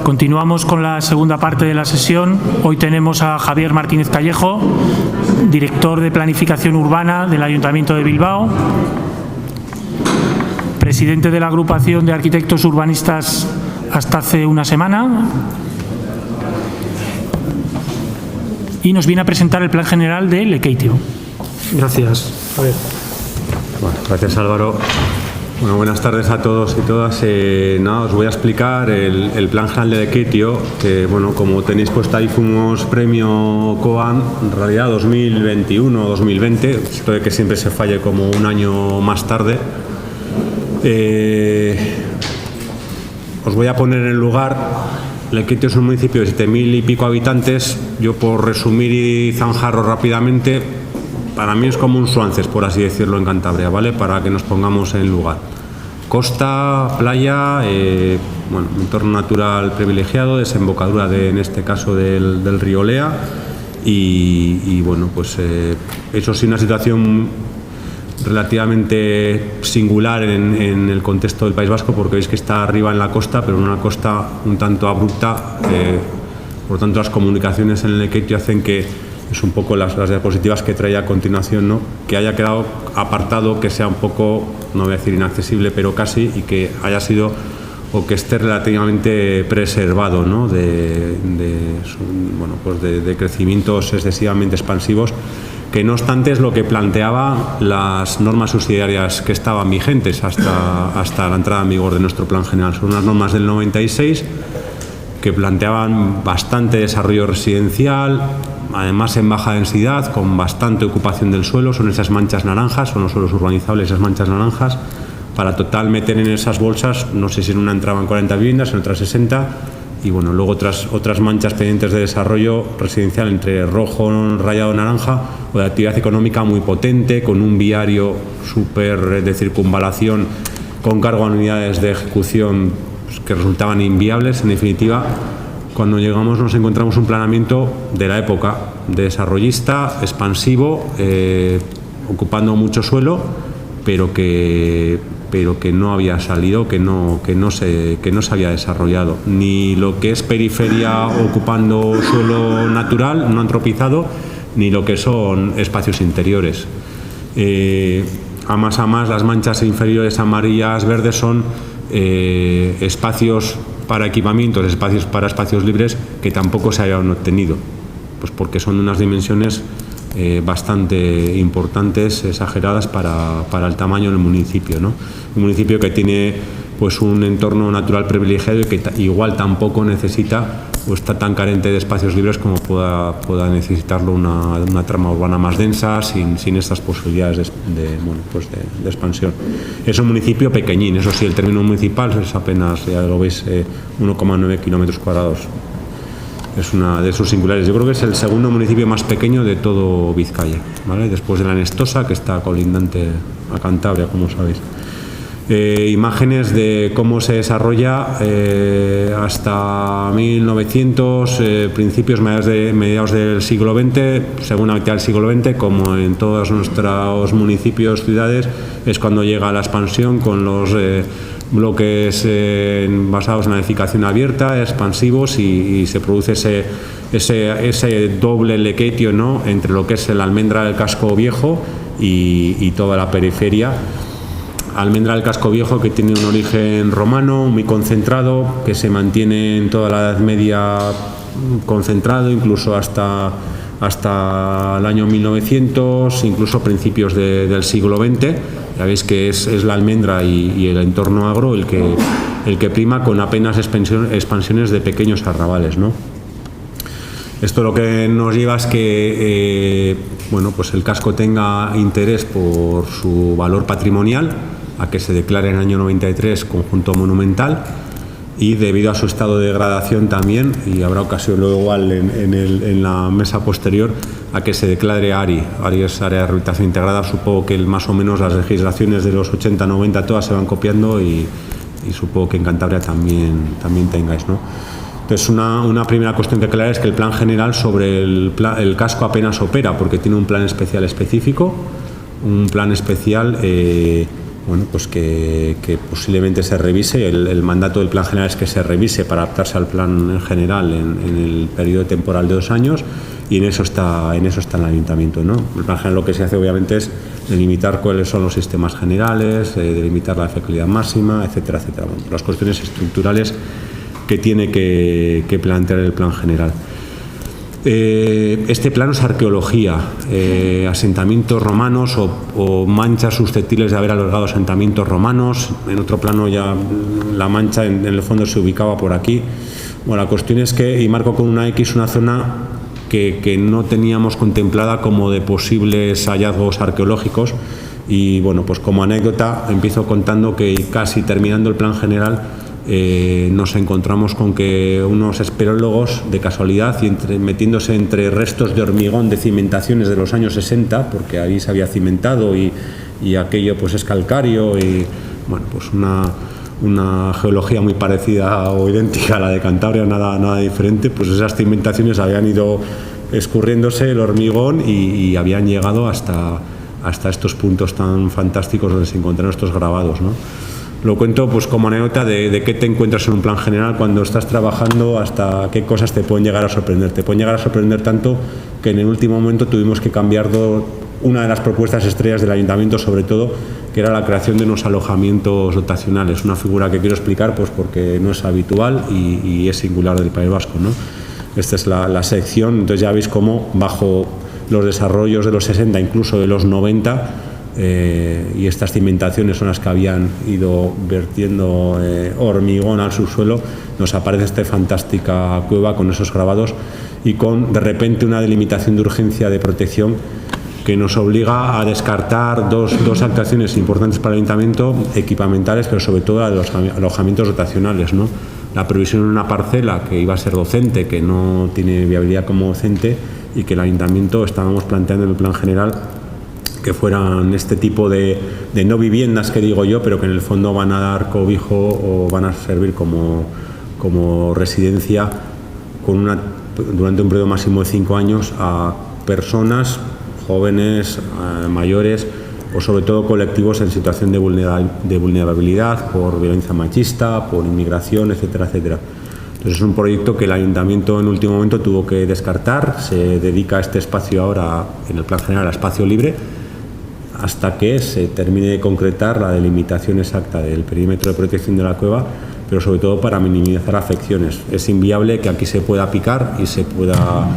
Continuamos con la segunda parte de la sesión. Hoy tenemos a Javier Martínez Callejo, director de Planificación Urbana del Ayuntamiento de Bilbao, presidente de la Agrupación de Arquitectos Urbanistas hasta hace una semana, y nos viene a presentar el Plan General de Lekeitio. Gracias, Javier. Bueno, gracias, Álvaro. Bueno, buenas tardes a todos y todas. Nada, os voy a explicar el Plan General de Lekeitio, que, bueno, como tenéis puesto ahí, fuimos premio COAM, en realidad 2021-2020, esto de que siempre se falle como un año más tarde. Os voy a poner en lugar. Lekeitio es un municipio de 7.000 y pico habitantes. Yo, por resumir y zanjarlo rápidamente, para mí es como un Suances, por así decirlo, en Cantabria, ¿vale? Para que nos pongamos en lugar. Costa, playa, bueno, entorno natural privilegiado, desembocadura en este caso del río Lea, y bueno, pues eso sí, una situación relativamente singular en el contexto del País Vasco, porque veis que está arriba en la costa, pero en una costa un tanto abrupta. Por tanto, las comunicaciones en el Lekeitio hacen que es un poco las diapositivas que traía a continuación, ¿no? Que haya quedado apartado, que sea un poco, no voy a decir inaccesible, pero casi, y que haya sido o que esté relativamente preservado, ¿no? de crecimientos excesivamente expansivos, que no obstante es lo que planteaba las normas subsidiarias que estaban vigentes hasta la entrada en vigor de nuestro Plan General. Son unas normas del 96 que planteaban bastante desarrollo residencial, además en baja densidad, con bastante ocupación del suelo. Son esas manchas naranjas, son los suelos urbanizables, esas manchas naranjas. Para total meter en esas bolsas, no sé si en una entraban 40 viviendas, en otras 60, y bueno, luego otras manchas pendientes de desarrollo residencial entre rojo, rayado, naranja, o de actividad económica muy potente, con un viario súper de circunvalación, con cargo a unidades de ejecución pues, que resultaban inviables. En definitiva, cuando llegamos nos encontramos un planeamiento de la época, desarrollista, expansivo, ocupando mucho suelo, pero que no había salido, que no se había desarrollado. Ni lo que es periferia ocupando suelo natural, no antropizado, ni lo que son espacios interiores. A más, las manchas inferiores amarillas, verdes son espacios para equipamientos, espacios para espacios libres que tampoco se habían obtenido, pues porque son de unas dimensiones bastante importantes, exageradas para el tamaño del municipio, ¿no? Un municipio que tiene pues un entorno natural privilegiado y que igual tampoco necesita o está tan carente de espacios libres como pueda necesitarlo una trama urbana más densa, sin estas posibilidades de expansión. Es un municipio pequeñín, eso sí, el término municipal es apenas, ya lo veis, 1,9 kilómetros cuadrados. Es una de sus singulares. Yo creo que es el segundo municipio más pequeño de todo Vizcaya, ¿vale? Después de la Nestosa, que está colindante a Cantabria, como sabéis. Imágenes de cómo se desarrolla hasta 1900, mediados del siglo XX, segunda mitad del siglo XX, como en todos nuestros municipios, ciudades, es cuando llega la expansión con los bloques basados en la edificación abierta, expansivos, y se produce ese doble Lekeitio, ¿no? Entre lo que es la almendra del casco viejo y toda la periferia. Almendra del casco viejo, que tiene un origen romano muy concentrado, que se mantiene en toda la Edad Media concentrado, incluso hasta el año 1900, incluso principios del siglo XX. Ya veis que es la almendra y el entorno agro el que prima, con apenas expansiones de pequeños arrabales, ¿no? Esto lo que nos lleva es que pues el casco tenga interés por su valor patrimonial, a que se declare en el año 93 conjunto monumental, y debido a su estado de degradación también, y habrá ocasión luego igual en la mesa posterior, a que se declare ARI. ARI es Área de Rehabilitación Integrada. Supongo que más o menos las legislaciones de los 80-90 todas se van copiando, y supongo que en Cantabria también tengáis, ¿no? Entonces, una primera cuestión que aclarar es que el Plan General sobre el casco apenas opera, porque tiene un plan especial específico, un plan especial bueno, pues que posiblemente se revise. El mandato del plan general es que se revise para adaptarse al plan general en el periodo temporal de 2 años, y en eso está el ayuntamiento, ¿no? El plan general lo que se hace obviamente es delimitar cuáles son los sistemas generales, delimitar la efectividad máxima, etcétera, etcétera. Bueno, las cuestiones estructurales que tiene que plantear el plan general. Este plano es arqueología, asentamientos romanos o manchas susceptibles de haber albergado asentamientos romanos. En otro plano ya la mancha en el fondo se ubicaba por aquí. Bueno, la cuestión es que, y marco con una X una zona que no teníamos contemplada como de posibles hallazgos arqueológicos, y bueno, pues como anécdota empiezo contando que casi terminando el plan general nos encontramos con que unos espeleólogos de casualidad, y metiéndose entre restos de hormigón de cimentaciones de los años 60, porque ahí se había cimentado y aquello pues es calcáreo, y bueno, pues una geología muy parecida o idéntica a la de Cantabria, nada diferente, pues esas cimentaciones habían ido escurriéndose el hormigón y habían llegado hasta estos puntos tan fantásticos donde se encontraron estos grabados, ¿no? Lo cuento pues como anécdota de qué te encuentras en un plan general cuando estás trabajando, hasta qué cosas te pueden llegar a sorprender. Te pueden llegar a sorprender tanto que en el último momento tuvimos que cambiar una de las propuestas estrellas del ayuntamiento, sobre todo, que era la creación de unos alojamientos dotacionales, una figura que quiero explicar pues porque no es habitual y es singular del País Vasco, ¿no? Esta es la sección, entonces ya veis cómo bajo los desarrollos de los 60, incluso de los 90, y estas cimentaciones son las que habían ido vertiendo hormigón al subsuelo, nos aparece esta fantástica cueva con esos grabados y con de repente una delimitación de urgencia de protección que nos obliga a descartar dos actuaciones importantes para el ayuntamiento, equipamentales, pero sobre todo la de los alojamientos dotacionales, ¿no? La previsión en una parcela que iba a ser docente, que no tiene viabilidad como docente, y que el ayuntamiento estábamos planteando en el plan general que fueran este tipo de no viviendas, que digo yo, pero que en el fondo van a dar cobijo o van a servir como residencia durante un periodo máximo de 5 años a personas jóvenes, mayores o sobre todo colectivos en situación de vulnerabilidad por violencia machista, por inmigración, etcétera, etcétera. Entonces es un proyecto que el ayuntamiento en último momento tuvo que descartar. Se dedica este espacio ahora en el plan general a espacio libre hasta que se termine de concretar la delimitación exacta del perímetro de protección de la cueva, pero sobre todo para minimizar afecciones. Es inviable que aquí se pueda picar y se pueda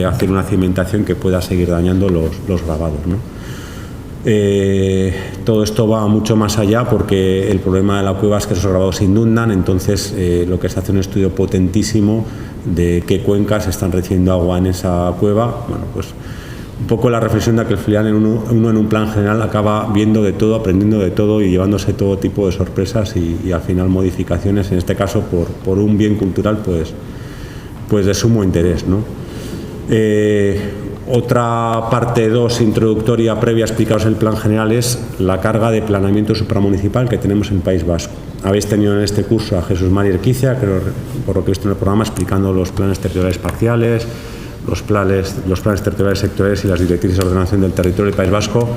hacer una cimentación que pueda seguir dañando los grabados, ¿no? Todo esto va mucho más allá porque el problema de la cueva es que esos grabados se inundan, entonces lo que se hace es un estudio potentísimo de qué cuencas están recibiendo agua en esa cueva. Bueno, pues un poco la reflexión de que al final uno en un plan general acaba viendo de todo, aprendiendo de todo y llevándose todo tipo de sorpresas y al final modificaciones, en este caso por un bien cultural pues de sumo interés, ¿no? Otra parte 2 introductoria previa a explicaros el plan general es la carga de planeamiento supramunicipal que tenemos en el País Vasco. Habéis tenido en este curso a Jesús María Erquicia, que por lo que he visto en el programa, explicando los planes territoriales parciales, los planes territoriales sectoriales y las directrices de ordenación del territorio del País Vasco.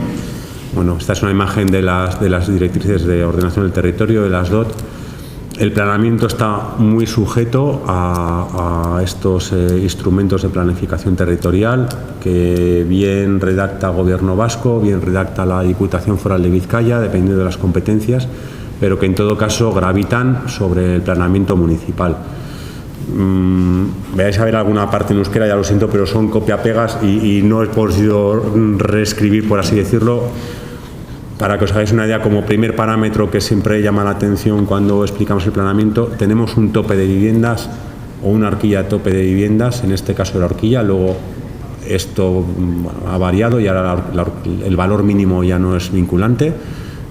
Bueno, esta es una imagen de las directrices de ordenación del territorio, de las DOT. El planeamiento está muy sujeto a estos instrumentos de planificación territorial que bien redacta Gobierno Vasco, bien redacta la Diputación Foral de Vizcaya, dependiendo de las competencias, pero que en todo caso gravitan sobre el planeamiento municipal. Veáis a ver alguna parte en euskera, ya lo siento, pero son copia-pegas y no he podido reescribir, por así decirlo. Para que os hagáis una idea, como primer parámetro que siempre llama la atención cuando explicamos el planeamiento, tenemos un tope de viviendas o una horquilla tope de viviendas, en este caso la horquilla, luego esto ha variado y ahora el valor mínimo ya no es vinculante,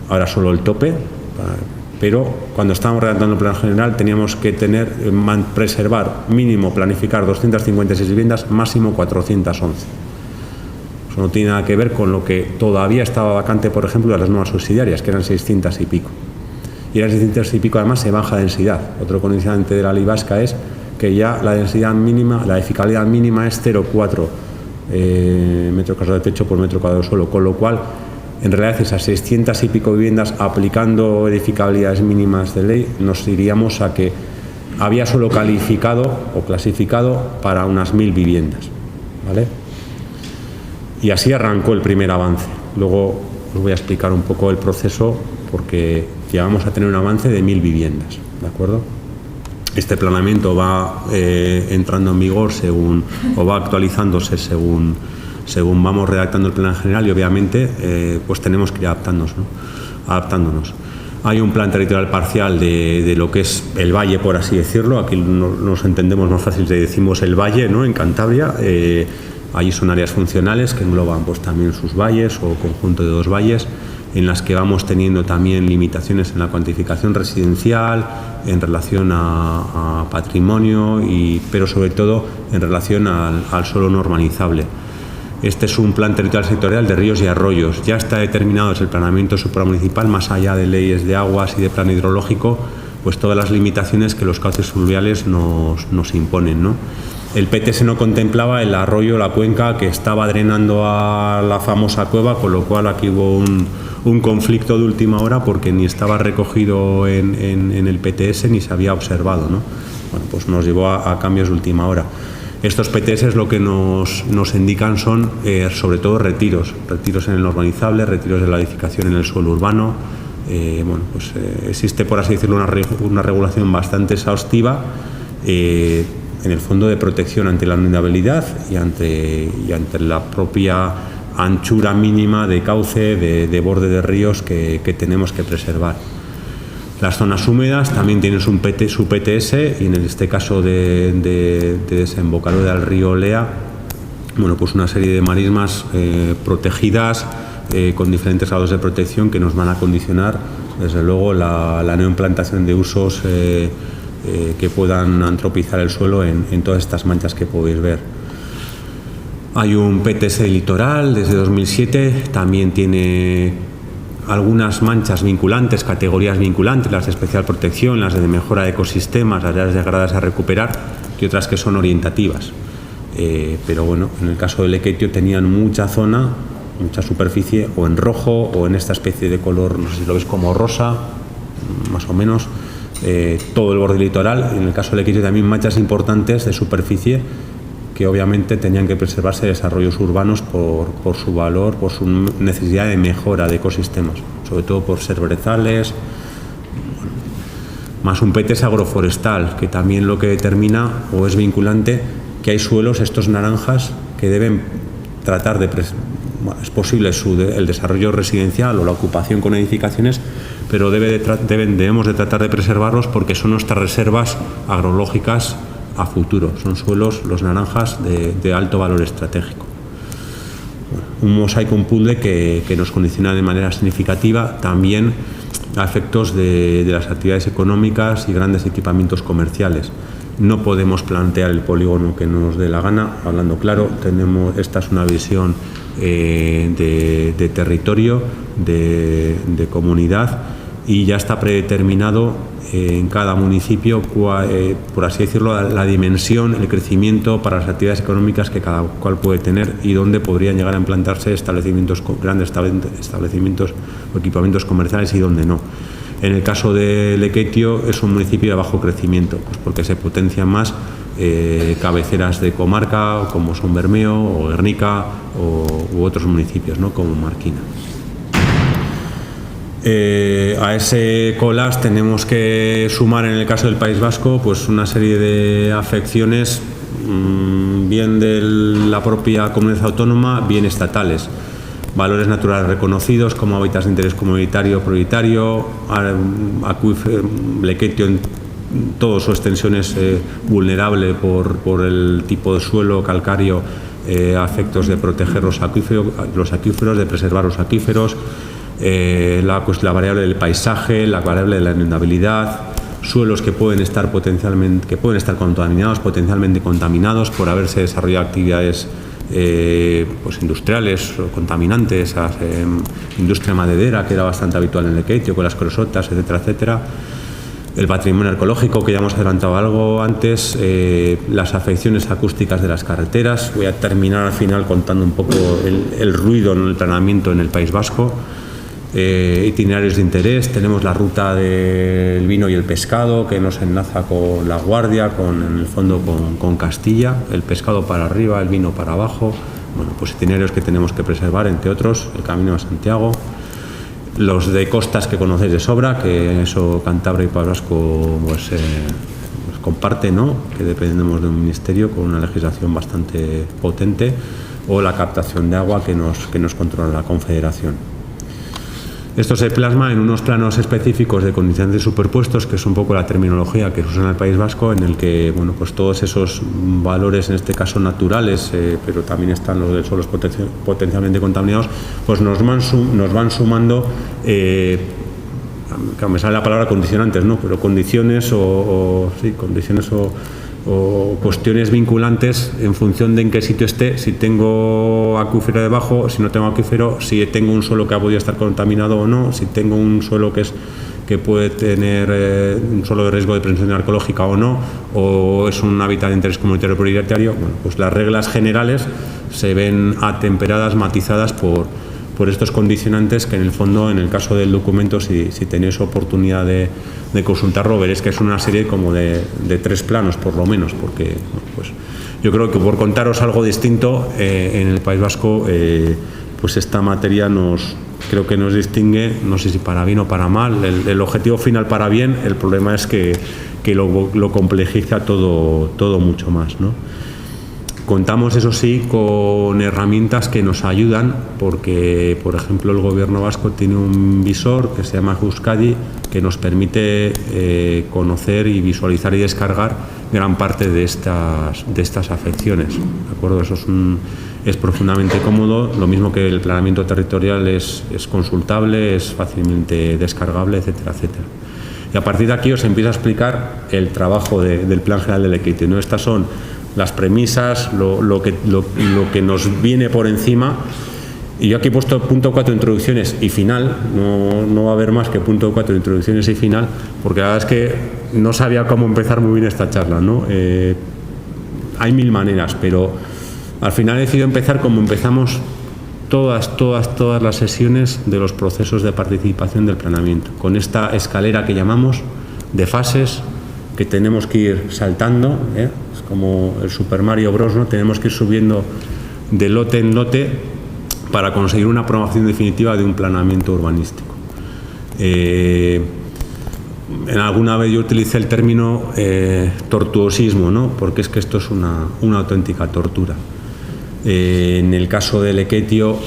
ahora solo el tope, pero cuando estábamos redactando el plan general teníamos que preservar mínimo, planificar 256 viviendas, máximo 411. Eso no tiene nada que ver con lo que todavía estaba vacante, por ejemplo, de las nuevas subsidiarias, que eran 600 y pico. Y eran 600 y pico, además, se baja densidad. Otro condicionante de la ley vasca es que ya la densidad mínima, la edificabilidad mínima es 0,4 metros cuadrados de techo por metro cuadrado de suelo, con lo cual en realidad esas 600 y pico viviendas, aplicando edificabilidades mínimas de ley, nos iríamos a que había solo calificado o clasificado para unas 1000 viviendas, ¿vale? Y así arrancó el primer avance. Luego os voy a explicar un poco el proceso, porque llegamos a tener un avance de 1000 viviendas, ¿de acuerdo? Este planeamiento va entrando en vigor o va actualizándose según vamos redactando el plan general, y obviamente pues tenemos que ir adaptándonos. Hay un plan territorial parcial de lo que es el valle, por así decirlo. Aquí nos entendemos más fácil si decimos el valle, ¿no? En Cantabria. Allí son áreas funcionales que engloban pues también sus valles o conjunto de 2 valles, en las que vamos teniendo también limitaciones en la cuantificación residencial, en relación a patrimonio, pero sobre todo en relación al suelo no urbanizable. Este es un plan territorial sectorial de ríos y arroyos. Ya está determinado desde el planeamiento supramunicipal, más allá de leyes de aguas y de plan hidrológico, pues todas las limitaciones que los cauces fluviales nos imponen, ¿no? El PTS no contemplaba el arroyo, la cuenca, que estaba drenando a la famosa cueva, con lo cual aquí hubo un conflicto de última hora, porque ni estaba recogido en el PTS ni se había observado, ¿no? Bueno, pues nos llevó a cambios de última hora. Estos PTS lo que nos indican son sobre todo retiros en el urbanizable, retiros de la edificación en el suelo urbano. Bueno, pues existe, por así decirlo, una regulación bastante exhaustiva en el fondo de protección ante la inundabilidad y ante la propia anchura mínima de cauce, de borde de ríos que tenemos que preservar. Las zonas húmedas también tienen su PTS, y en este caso de desembocadura del río Lea, bueno, pues una serie de marismas protegidas con diferentes grados de protección que nos van a condicionar, desde luego, la no implantación de usos que puedan antropizar el suelo en todas estas manchas que podéis ver. Hay un PTS litoral desde 2007, también tiene algunas manchas vinculantes, categorías vinculantes, las de especial protección, las de mejora de ecosistemas, las áreas degradadas a recuperar, y otras que son orientativas. Pero bueno, en el caso del Lequeitio tenían mucha zona, mucha superficie, o en rojo o en esta especie de color, no sé si lo ves, como rosa, más o menos, todo el borde litoral. En el caso del Lequeitio también manchas importantes de superficie, que obviamente tenían que preservarse desarrollos urbanos por su valor, por su necesidad de mejora de ecosistemas, sobre todo por ser brezales, más un PTS agroforestal, que también lo que determina o es vinculante que hay suelos, estos naranjas, que deben tratar de es posible el desarrollo residencial o la ocupación con edificaciones, pero debemos de tratar de preservarlos, porque son nuestras reservas agrológicas a futuro. Son suelos, los naranjas, de alto valor estratégico. Un mosaico, un puzzle que nos condiciona de manera significativa también a efectos de las actividades económicas y grandes equipamientos comerciales. No podemos plantear el polígono que nos dé la gana, hablando claro. Esta es una visión de territorio, de comunidad, y ya está predeterminado en cada municipio, por así decirlo, la dimensión, el crecimiento para las actividades económicas que cada cual puede tener, y dónde podrían llegar a implantarse grandes establecimientos o equipamientos comerciales, y dónde no. En el caso de Lequeitio es un municipio de bajo crecimiento, pues porque se potencian más cabeceras de comarca, como son Bermeo o Guernica u otros municipios, ¿no?, como Marquina. A ese collage tenemos que sumar, en el caso del País Vasco, pues una serie de afecciones, bien de la propia comunidad autónoma, bien estatales. Valores naturales reconocidos como hábitats de interés comunitario prioritario, Lequeitio en toda su extensión es vulnerable por el tipo de suelo calcáreo, a efectos de proteger los acuíferos, de preservar los acuíferos. La variable del paisaje, la variable de la inundabilidad, suelos que pueden estar contaminados, potencialmente contaminados por haberse desarrollado actividades pues industriales o contaminantes, industria maderera, que era bastante habitual en Lequeitio, con las crosotas, etcétera, etcétera. El patrimonio arqueológico, que ya hemos adelantado algo antes, las afecciones acústicas de las carreteras. Voy a terminar al final contando un poco el ruido en el planeamiento en el País Vasco. Itinerarios de interés, tenemos la ruta del vino y el pescado, que nos enlaza con La Guardia, en el fondo con Castilla, el pescado para arriba, el vino para abajo. Bueno, pues itinerarios que tenemos que preservar, entre otros, el Camino de Santiago. Los de costas que conocéis de sobra, que eso Cantabria y País Vasco pues comparte, ¿no? Que dependemos de un ministerio con una legislación bastante potente, o la captación de agua que nos controla la Confederación. Esto se plasma en unos planos específicos de condicionantes superpuestos, que es un poco la terminología que se usa en el País Vasco, en el que bueno, pues todos esos valores, en este caso naturales, pero también están los de suelos potencialmente contaminados, pues nos van sumando, me sale la palabra condicionantes, ¿no? Pero condiciones condiciones o cuestiones vinculantes en función de en qué sitio esté, si tengo acuífero debajo, si no tengo acuífero, si tengo un suelo que ha podido estar contaminado o no, si tengo un suelo que puede tener un suelo de riesgo de prevención arqueológica o no, o es un hábitat de interés comunitario prioritario. Bueno, pues las reglas generales se ven atemperadas, matizadas por estos condicionantes, que en el fondo, en el caso del documento, si tenéis oportunidad de consultarlo, veréis que es una serie como de 3 planos por lo menos, porque bueno, pues yo creo que por contaros algo distinto, en el País Vasco pues esta materia creo que nos distingue, no sé si para bien o para mal. El objetivo final para bien, el problema es que lo complejiza todo mucho más, ¿no? Contamos, eso sí, con herramientas que nos ayudan, porque, por ejemplo, el Gobierno vasco tiene un visor que se llama Euskadi, que nos permite conocer y visualizar y descargar gran parte de estas afecciones, ¿de acuerdo? Eso es profundamente cómodo, lo mismo que el planeamiento territorial es consultable, es fácilmente descargable, etcétera, etcétera. Y a partir de aquí os empiezo a explicar el trabajo del Plan General del Equitio, ¿no? Estas son las premisas, lo que nos viene por encima. Y yo aquí he puesto punto 4, introducciones y final. No va a haber más que punto 4, introducciones y final, porque la verdad es que no sabía cómo empezar muy bien esta charla, ¿no? Hay 1000 maneras, pero al final he decidido empezar como empezamos todas las sesiones de los procesos de participación del planeamiento, con esta escalera que llamamos de fases, que tenemos que ir saltando, es como el Super Mario Bros, ¿no? Tenemos que ir subiendo de lote en lote para conseguir una aprobación definitiva de un planeamiento urbanístico. En alguna vez yo utilicé el término tortuosismo, ¿no? Porque es que esto es una auténtica tortura. En el caso del Equetio,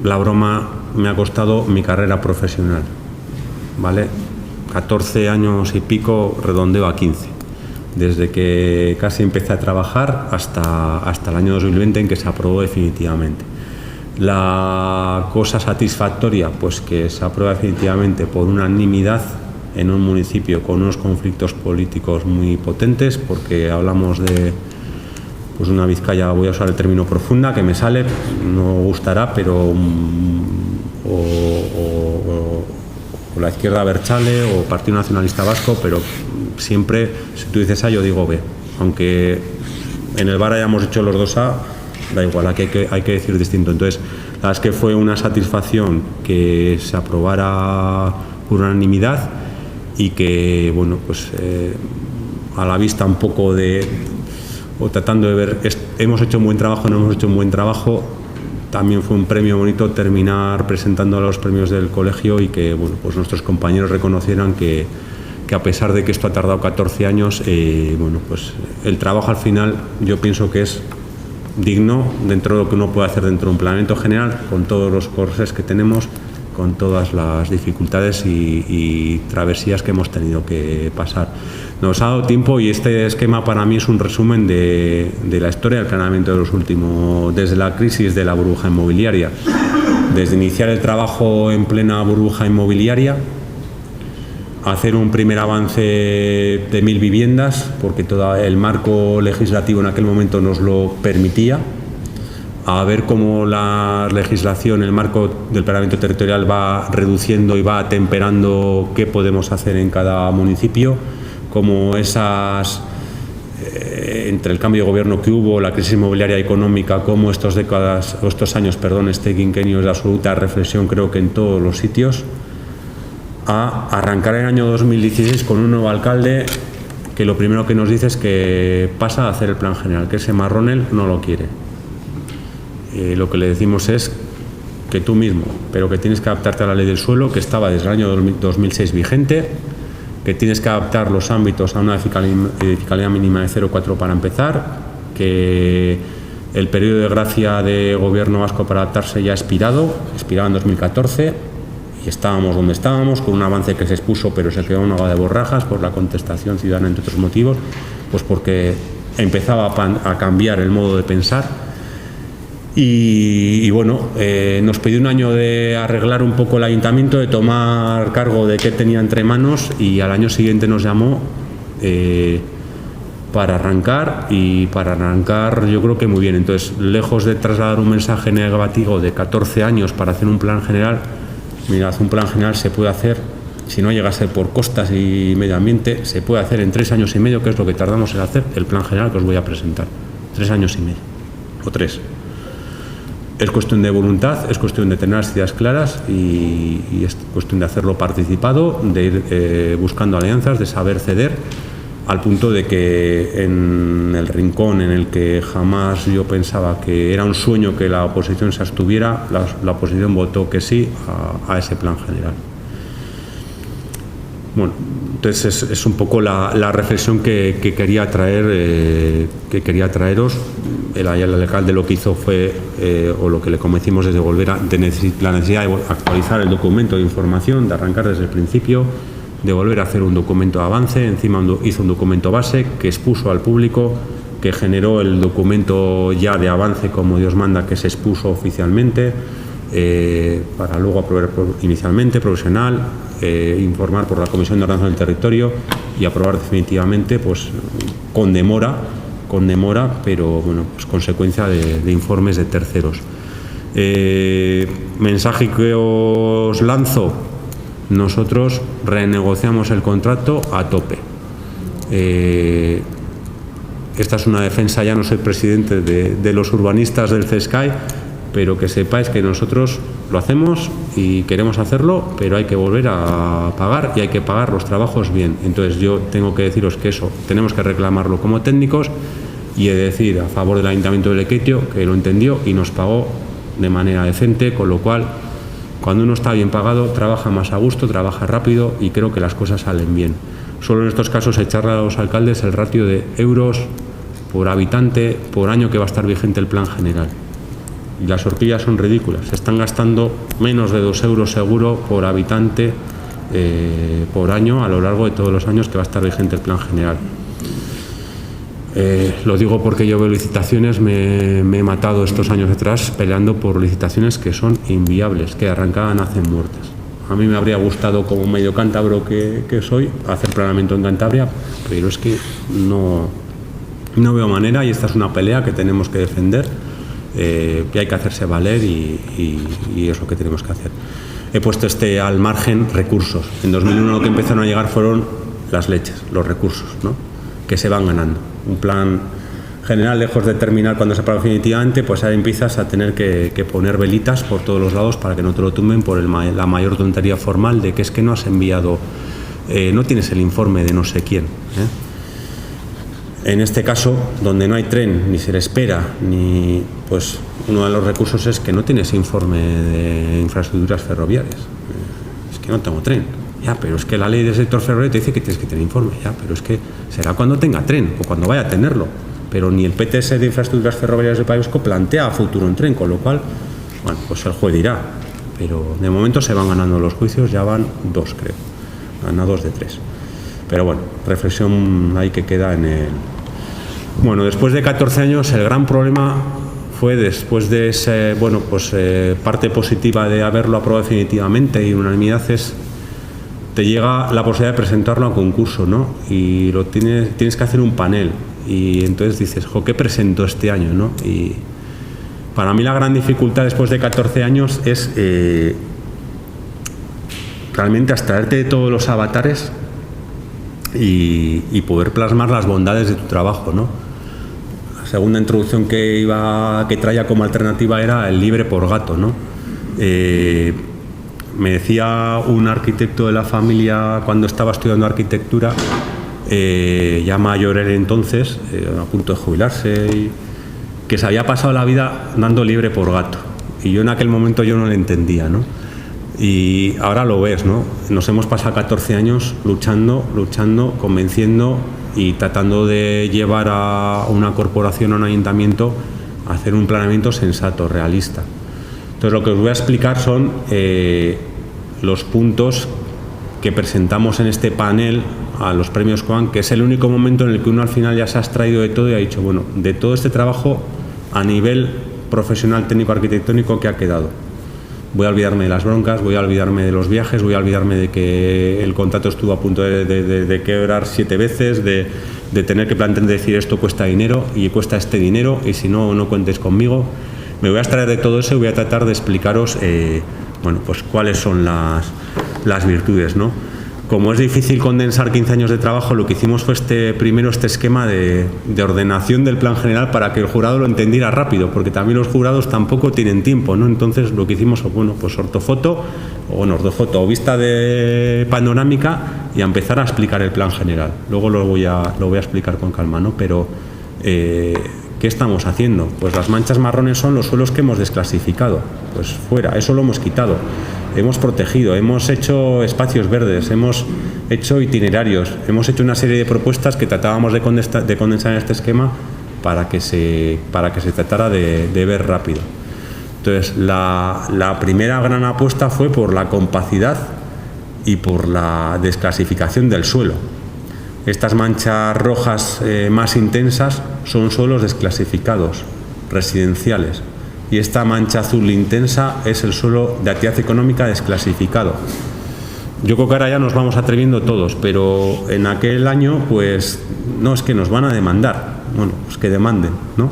la broma me ha costado mi carrera profesional, ¿vale? 14 años y pico, redondeo a 15, desde que casi empecé a trabajar hasta el año 2020, en que se aprobó definitivamente. La cosa satisfactoria, pues que se aprueba definitivamente por unanimidad en un municipio con unos conflictos políticos muy potentes, porque hablamos de pues una Vizcaya, voy a usar el término profunda, que me sale, no gustará, pero o la izquierda abertzale o Partido Nacionalista Vasco, pero siempre, si tú dices A, yo digo B. Aunque en el VAR hayamos hecho los dos A, da igual, aquí hay que decir distinto. Entonces, la verdad es que fue una satisfacción que se aprobara por unanimidad y que, bueno, pues a la vista un poco o tratando de ver, hemos hecho un buen trabajo, no hemos hecho un buen trabajo. También fue un premio bonito terminar presentando los premios del colegio y que, bueno, pues nuestros compañeros reconocieran que a pesar de que esto ha tardado 14 años, bueno, pues el trabajo al final yo pienso que es digno dentro de lo que uno puede hacer dentro de un planeamiento general, con todos los corsés que tenemos, con todas las dificultades y travesías que hemos tenido que pasar. Nos ha dado tiempo, y este esquema para mí es un resumen de la historia del planeamiento de los últimos, desde la crisis de la burbuja inmobiliaria, desde iniciar el trabajo en plena burbuja inmobiliaria, hacer un primer avance de 1000 viviendas, porque todo el marco legislativo en aquel momento nos lo permitía, a ver cómo la legislación, el marco del planeamiento territorial va reduciendo y va atemperando qué podemos hacer en cada municipio, cómo esas, entre el cambio de gobierno que hubo, la crisis inmobiliaria y económica, cómo estos años, este quinquenio es de absoluta reflexión, creo que en todos los sitios, a arrancar el año 2016 con un nuevo alcalde que lo primero que nos dice es que pasa a hacer el plan general, que ese marrón no lo quiere. Lo que le decimos es que tú mismo, pero que tienes que adaptarte a la ley del suelo, que estaba desde el año 2006 vigente, que tienes que adaptar los ámbitos a una edificabilidad mínima de 0,4 para empezar, que el periodo de gracia de gobierno vasco para adaptarse ya ha expiraba en 2014 y estábamos donde estábamos, con un avance que se expuso pero se quedó una agua de borrajas por la contestación ciudadana, entre otros motivos, pues porque empezaba a cambiar el modo de pensar. Y bueno, nos pidió un año de arreglar un poco el ayuntamiento, de tomar cargo de qué tenía entre manos, y al año siguiente nos llamó para arrancar, y para arrancar yo creo que muy bien. Entonces, lejos de trasladar un mensaje negativo de 14 años para hacer un plan general, mirad, un plan general se puede hacer, si no llega a ser por costas y medio ambiente, se puede hacer en 3 años y medio, que es lo que tardamos en hacer el plan general que os voy a presentar. 3 años y medio, o 3. Es cuestión de voluntad, es cuestión de tener las ideas claras y es cuestión de hacerlo participado, de ir buscando alianzas, de saber ceder, al punto de que en el rincón en el que jamás yo pensaba que era un sueño que la oposición se abstuviera, la oposición votó que sí a ese plan general. Bueno, entonces es un poco la reflexión que quería traeros. El alcalde lo que hizo fue, o lo que le convencimos es de la necesidad de actualizar el documento de información, de arrancar desde el principio, de volver a hacer un documento de avance. Encima hizo un documento base que expuso al público, que generó el documento ya de avance como Dios manda, que se expuso oficialmente, para luego aprobar inicialmente, provisional, informar por la Comisión de Ordenación del Territorio y aprobar definitivamente, pues con demora, pero bueno, pues consecuencia de informes de terceros. Mensaje que os lanzo: nosotros renegociamos el contrato a tope. Esta es una defensa, ya no soy presidente de los urbanistas del CESCAI, pero que sepáis que nosotros lo hacemos y queremos hacerlo, pero hay que volver a pagar, y hay que pagar los trabajos bien. Entonces yo tengo que deciros que eso tenemos que reclamarlo como técnicos, y he de decir a favor del Ayuntamiento de Lekeitio que lo entendió y nos pagó de manera decente, con lo cual cuando uno está bien pagado trabaja más a gusto, trabaja rápido y creo que las cosas salen bien. Solo en estos casos echarle a los alcaldes el ratio de euros por habitante por año que va a estar vigente el plan general. Y las horquillas son ridículas, se están gastando menos de 2 euros seguro por habitante por año a lo largo de todos los años que va a estar vigente el plan general. Lo digo porque yo veo licitaciones, me he matado estos años atrás peleando por licitaciones que son inviables, que arrancaban nacen muertas. A mí me habría gustado, como medio cántabro que soy, hacer planeamiento en Cantabria, pero es que no veo manera, y esta es una pelea que tenemos que defender, que hay que hacerse valer, y es lo que tenemos que hacer. He puesto al margen recursos. En 2001 lo que empezaron a llegar fueron las leches, los recursos, ¿no?, que se van ganando. Un plan general, lejos de terminar cuando se aprueba definitivamente, pues ahí empiezas a tener que poner velitas por todos los lados para que no te lo tumben por la mayor tontería formal de que es que no has enviado, no tienes el informe de no sé quién. En este caso, donde no hay tren, ni se le espera, pues uno de los recursos es que no tienes informe de infraestructuras ferroviarias. Es que no tengo tren. Ya, pero es que la ley del sector ferroviario te dice que tienes que tener informe. Ya, pero es que será cuando tenga tren o cuando vaya a tenerlo. Pero ni el PTS de infraestructuras ferroviarias del País Vasco plantea a futuro un tren, con lo cual, bueno, pues el juez dirá. Pero de momento se van ganando los juicios, ya van 2, creo. Ganados de 3. Pero bueno, reflexión ahí que queda en el... Bueno, después de 14 años, el gran problema fue después de ese, bueno, pues parte positiva de haberlo aprobado definitivamente y unanimidad es... te llega la posibilidad de presentarlo a concurso, ¿no? Y tienes que hacer un panel, y entonces dices, jo, ¿qué presento este año, no? Y Para mí la gran dificultad después de 14 años es realmente abstraerte de todos los avatares y poder plasmar las bondades de tu trabajo, ¿no? La segunda introducción que traía como alternativa era el libre por gato, ¿no? Me decía un arquitecto de la familia cuando estaba estudiando arquitectura, ya mayor él entonces, a punto de jubilarse, que se había pasado la vida dando libre por gato. Y yo en aquel momento yo no lo entendía, ¿no? Y ahora lo ves, ¿no? Nos hemos pasado 14 años luchando, convenciendo y tratando de llevar a una corporación o un ayuntamiento a hacer un planeamiento sensato, realista. Entonces lo que os voy a explicar son los puntos que presentamos en este panel a los premios Coan, que es el único momento en el que uno al final ya se ha extraído de todo y ha dicho, bueno, de todo este trabajo a nivel profesional técnico arquitectónico, ¿qué ha quedado? Voy a olvidarme de las broncas, voy a olvidarme de los viajes, voy a olvidarme de que el contrato estuvo a punto de quebrar 7 veces, de tener que plantear decir esto cuesta dinero y cuesta este dinero y si no, no cuentes conmigo. Me voy a extraer de todo eso y voy a tratar de explicaros bueno, pues cuáles son las virtudes, ¿no? Como es difícil condensar 15 años de trabajo, lo que hicimos fue este esquema de ordenación del plan general para que el jurado lo entendiera rápido, porque también los jurados tampoco tienen tiempo, ¿no? Entonces lo que hicimos fue, bueno, pues ortofoto, o vista de panorámica y a empezar a explicar el plan general. Luego lo voy a explicar con calma, ¿no? Pero ¿qué estamos haciendo? Pues las manchas marrones son los suelos que hemos desclasificado, pues fuera, eso lo hemos quitado. Hemos protegido, hemos hecho espacios verdes, hemos hecho itinerarios, hemos hecho una serie de propuestas que tratábamos de condensar en este esquema para que se tratara de ver rápido. Entonces, la primera gran apuesta fue por la compacidad y por la desclasificación del suelo. Estas manchas rojas más intensas son suelos desclasificados, residenciales. Y esta mancha azul intensa es el suelo de actividad económica desclasificado. Yo creo que ahora ya nos vamos atreviendo todos, pero en aquel año, pues, no, es que nos van a demandar. Bueno, pues que demanden, ¿no?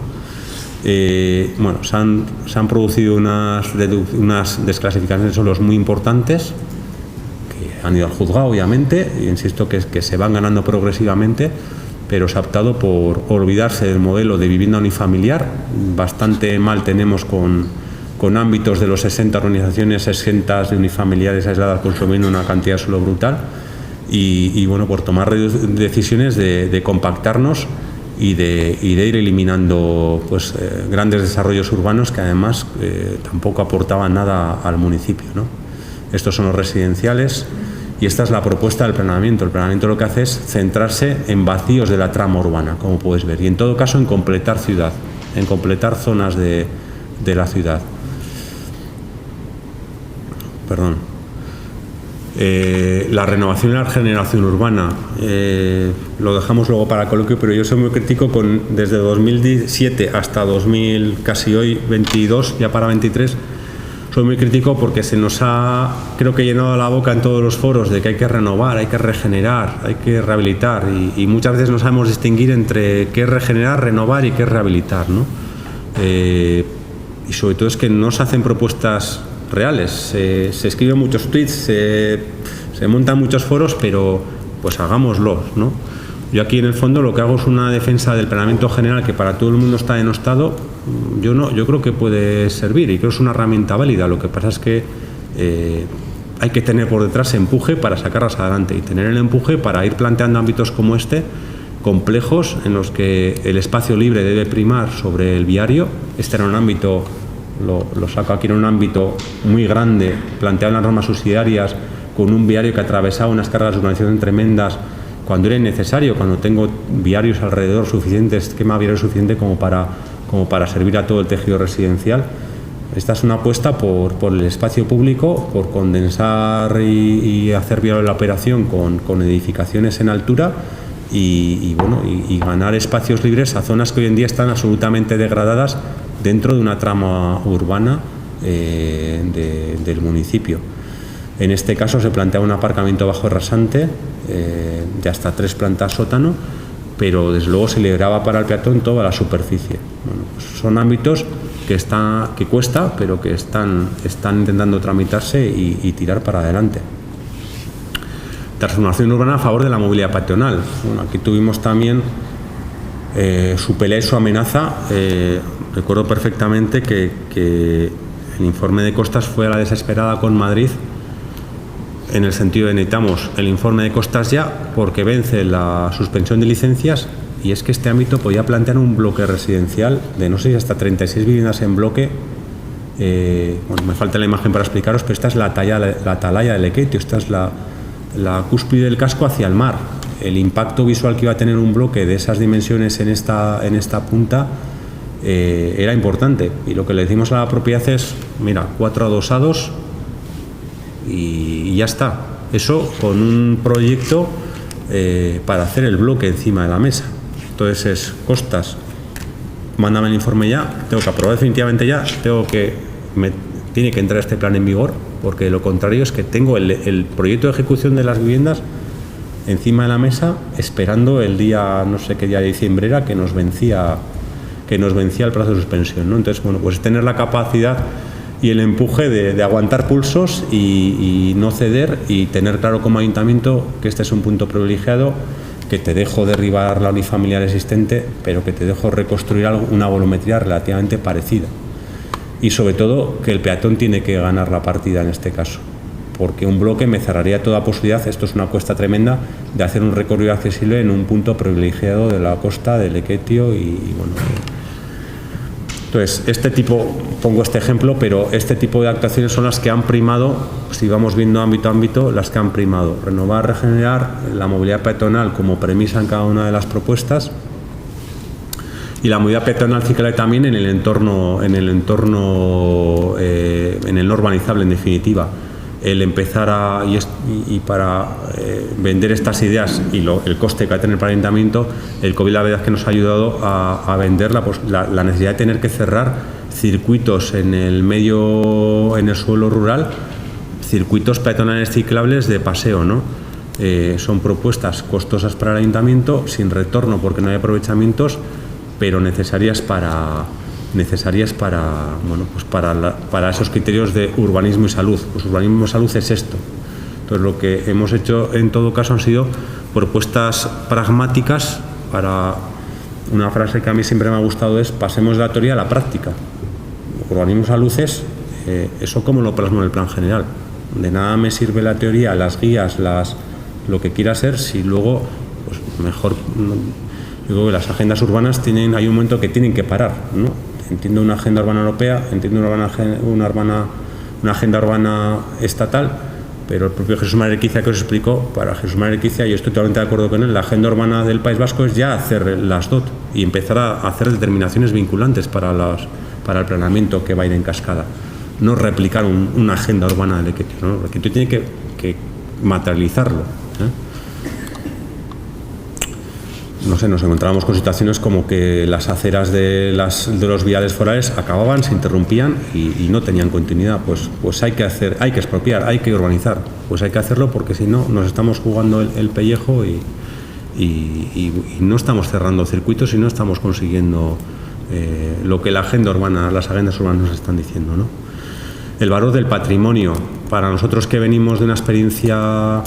Bueno, se han producido unas desclasificaciones de suelos muy importantes, que han ido al juzgado, obviamente, y insisto que se van ganando progresivamente, pero se ha optado por olvidarse del modelo de vivienda unifamiliar. Bastante mal tenemos con ámbitos de los 60 organizaciones exentas de unifamiliares aisladas consumiendo una cantidad de suelo brutal y bueno, por tomar decisiones de compactarnos y de ir eliminando pues, grandes desarrollos urbanos que además tampoco aportaban nada al municipio, ¿no? Estos son los residenciales. Y esta es la propuesta del planeamiento. El planeamiento lo que hace es centrarse en vacíos de la trama urbana, como puedes ver, y en todo caso en completar ciudad, en completar zonas de la ciudad. Perdón. La renovación y la regeneración urbana, lo dejamos luego para el coloquio, pero yo soy muy crítico desde 2007 hasta 2000, casi hoy, 22, ya para 23, soy muy crítico porque se nos ha, creo que, llenado la boca en todos los foros de que hay que renovar, hay que regenerar, hay que rehabilitar y muchas veces no sabemos distinguir entre qué es regenerar, renovar y qué es rehabilitar, ¿no? Y sobre todo es que no se hacen propuestas reales, se escriben muchos tweets, se montan muchos foros, pero pues hagámoslos, ¿no? Yo aquí en el fondo lo que hago es una defensa del planeamiento general que para todo el mundo está denostado. Yo creo que puede servir y creo que es una herramienta válida. Lo que pasa es que hay que tener por detrás empuje para sacarlas adelante y tener el empuje para ir planteando ámbitos como este, complejos, en los que el espacio libre debe primar sobre el viario. Este era un ámbito, lo saco aquí, en un ámbito muy grande, planteado en las normas subsidiarias, con un viario que atravesaba unas cargas de urbanización tremendas, cuando era innecesario, cuando tengo viarios alrededor suficientes, esquema viario suficiente como para servir a todo el tejido residencial. Esta es una apuesta por el espacio público, por condensar y hacer viable la operación con edificaciones en altura y ganar espacios libres a zonas que hoy en día están absolutamente degradadas dentro de una trama urbana del municipio. En este caso se plantea un aparcamiento bajo rasante de hasta 3 plantas sótano, pero desde luego se liberaba para el peatón toda la superficie. Bueno, pues son ámbitos que cuesta, pero que están intentando tramitarse y tirar para adelante. Transformación urbana a favor de la movilidad peatonal. Bueno, aquí tuvimos también su pelea y su amenaza. Recuerdo perfectamente que el informe de Costas fue a la desesperada con Madrid, en el sentido de necesitamos el informe de Costas ya porque vence la suspensión de licencias, y es que este ámbito podía plantear un bloque residencial de no sé si hasta 36 viviendas en bloque. Bueno, me falta la imagen para explicaros, pero esta es la atalaya de Lekeitio, esta es la cúspide del casco hacia el mar. El impacto visual que iba a tener un bloque de esas dimensiones en esta punta era importante, y lo que le decimos a la propiedad es, mira, 4 adosados y ya está. Eso con un proyecto para hacer el bloque encima de la mesa. Entonces es Costas, mándame el informe ya, tengo que aprobar definitivamente ya, tiene que entrar este plan en vigor, porque lo contrario es que tengo el proyecto de ejecución de las viviendas encima de la mesa esperando el día, no sé qué día de diciembre era, que nos vencía el plazo de suspensión, ¿no? Entonces, bueno, pues tener la capacidad y el empuje de aguantar pulsos y no ceder, y tener claro como ayuntamiento que este es un punto privilegiado, que te dejo derribar la unifamiliar existente, pero que te dejo reconstruir una volumetría relativamente parecida. Y sobre todo que el peatón tiene que ganar la partida en este caso, porque un bloque me cerraría toda posibilidad, esto es una cuesta tremenda, de hacer un recorrido accesible en un punto privilegiado de la costa de Lekeitio y bueno. Entonces, pongo este ejemplo, pero este tipo de actuaciones son las que han primado, si vamos viendo ámbito a ámbito, las que han primado. Renovar, regenerar, la movilidad peatonal como premisa en cada una de las propuestas, y la movilidad peatonal ciclable también en el entorno no urbanizable, en definitiva. El empezar para vender estas ideas y el coste que va a tener para el ayuntamiento, el COVID la verdad es que nos ha ayudado a vender la necesidad de tener que cerrar circuitos en el suelo rural, circuitos peatonales ciclables de paseo, ¿no? Son propuestas costosas para el ayuntamiento, sin retorno porque no hay aprovechamientos, pero necesarias para esos criterios de urbanismo y salud. Pues urbanismo y salud es esto. Entonces, lo que hemos hecho en todo caso han sido propuestas pragmáticas para una frase que a mí siempre me ha gustado, es pasemos de la teoría a la práctica. Urbanismo y salud es eso, como lo plasmo en el plan general. De nada me sirve la teoría, las guías, lo que quiera ser, si luego, pues mejor. Yo creo que las agendas urbanas hay un momento que tienen que parar, ¿no? Entiendo una agenda urbana europea, entiendo una agenda urbana estatal, pero el propio Jesús María Urquiza, que os explicó, para Jesús María Urquiza, y yo estoy totalmente de acuerdo con él, la agenda urbana del País Vasco es ya hacer las DOT y empezar a hacer determinaciones vinculantes para el planeamiento que va a ir en cascada, no replicar una agenda urbana del Lekeitio, ¿no? El Lekeitio tiene que materializarlo, ¿eh? No sé, nos encontrábamos con situaciones como que las aceras de los viales forales acababan, se interrumpían y no tenían continuidad. Pues hay que expropiar, hay que urbanizar. Pues hay que hacerlo, porque si no nos estamos jugando el pellejo y no estamos cerrando circuitos y no estamos consiguiendo lo que las agendas urbanas nos están diciendo, ¿no? El valor del patrimonio. Para nosotros, que venimos de una experiencia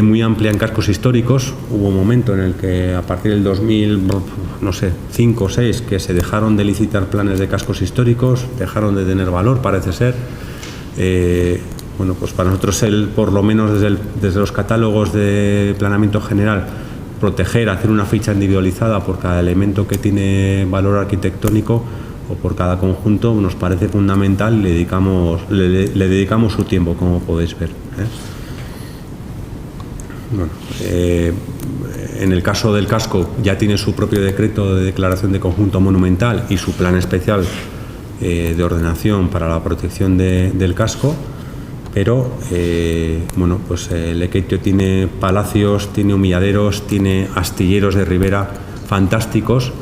muy amplia en cascos históricos, hubo un momento en el que a partir del 2005 o 6 que se dejaron de licitar planes de cascos históricos, dejaron de tener valor, parece ser. Bueno, pues para nosotros, por lo menos desde los catálogos de planeamiento general, proteger, hacer una ficha individualizada por cada elemento que tiene valor arquitectónico o por cada conjunto, nos parece fundamental, y le dedicamos su tiempo, como podéis ver, ¿eh? Bueno, en el caso del casco ya tiene su propio decreto de declaración de conjunto monumental y su plan especial de ordenación para la protección del casco, pero bueno, pues Lekeitio tiene palacios, tiene humilladeros, tiene astilleros de ribera fantásticos,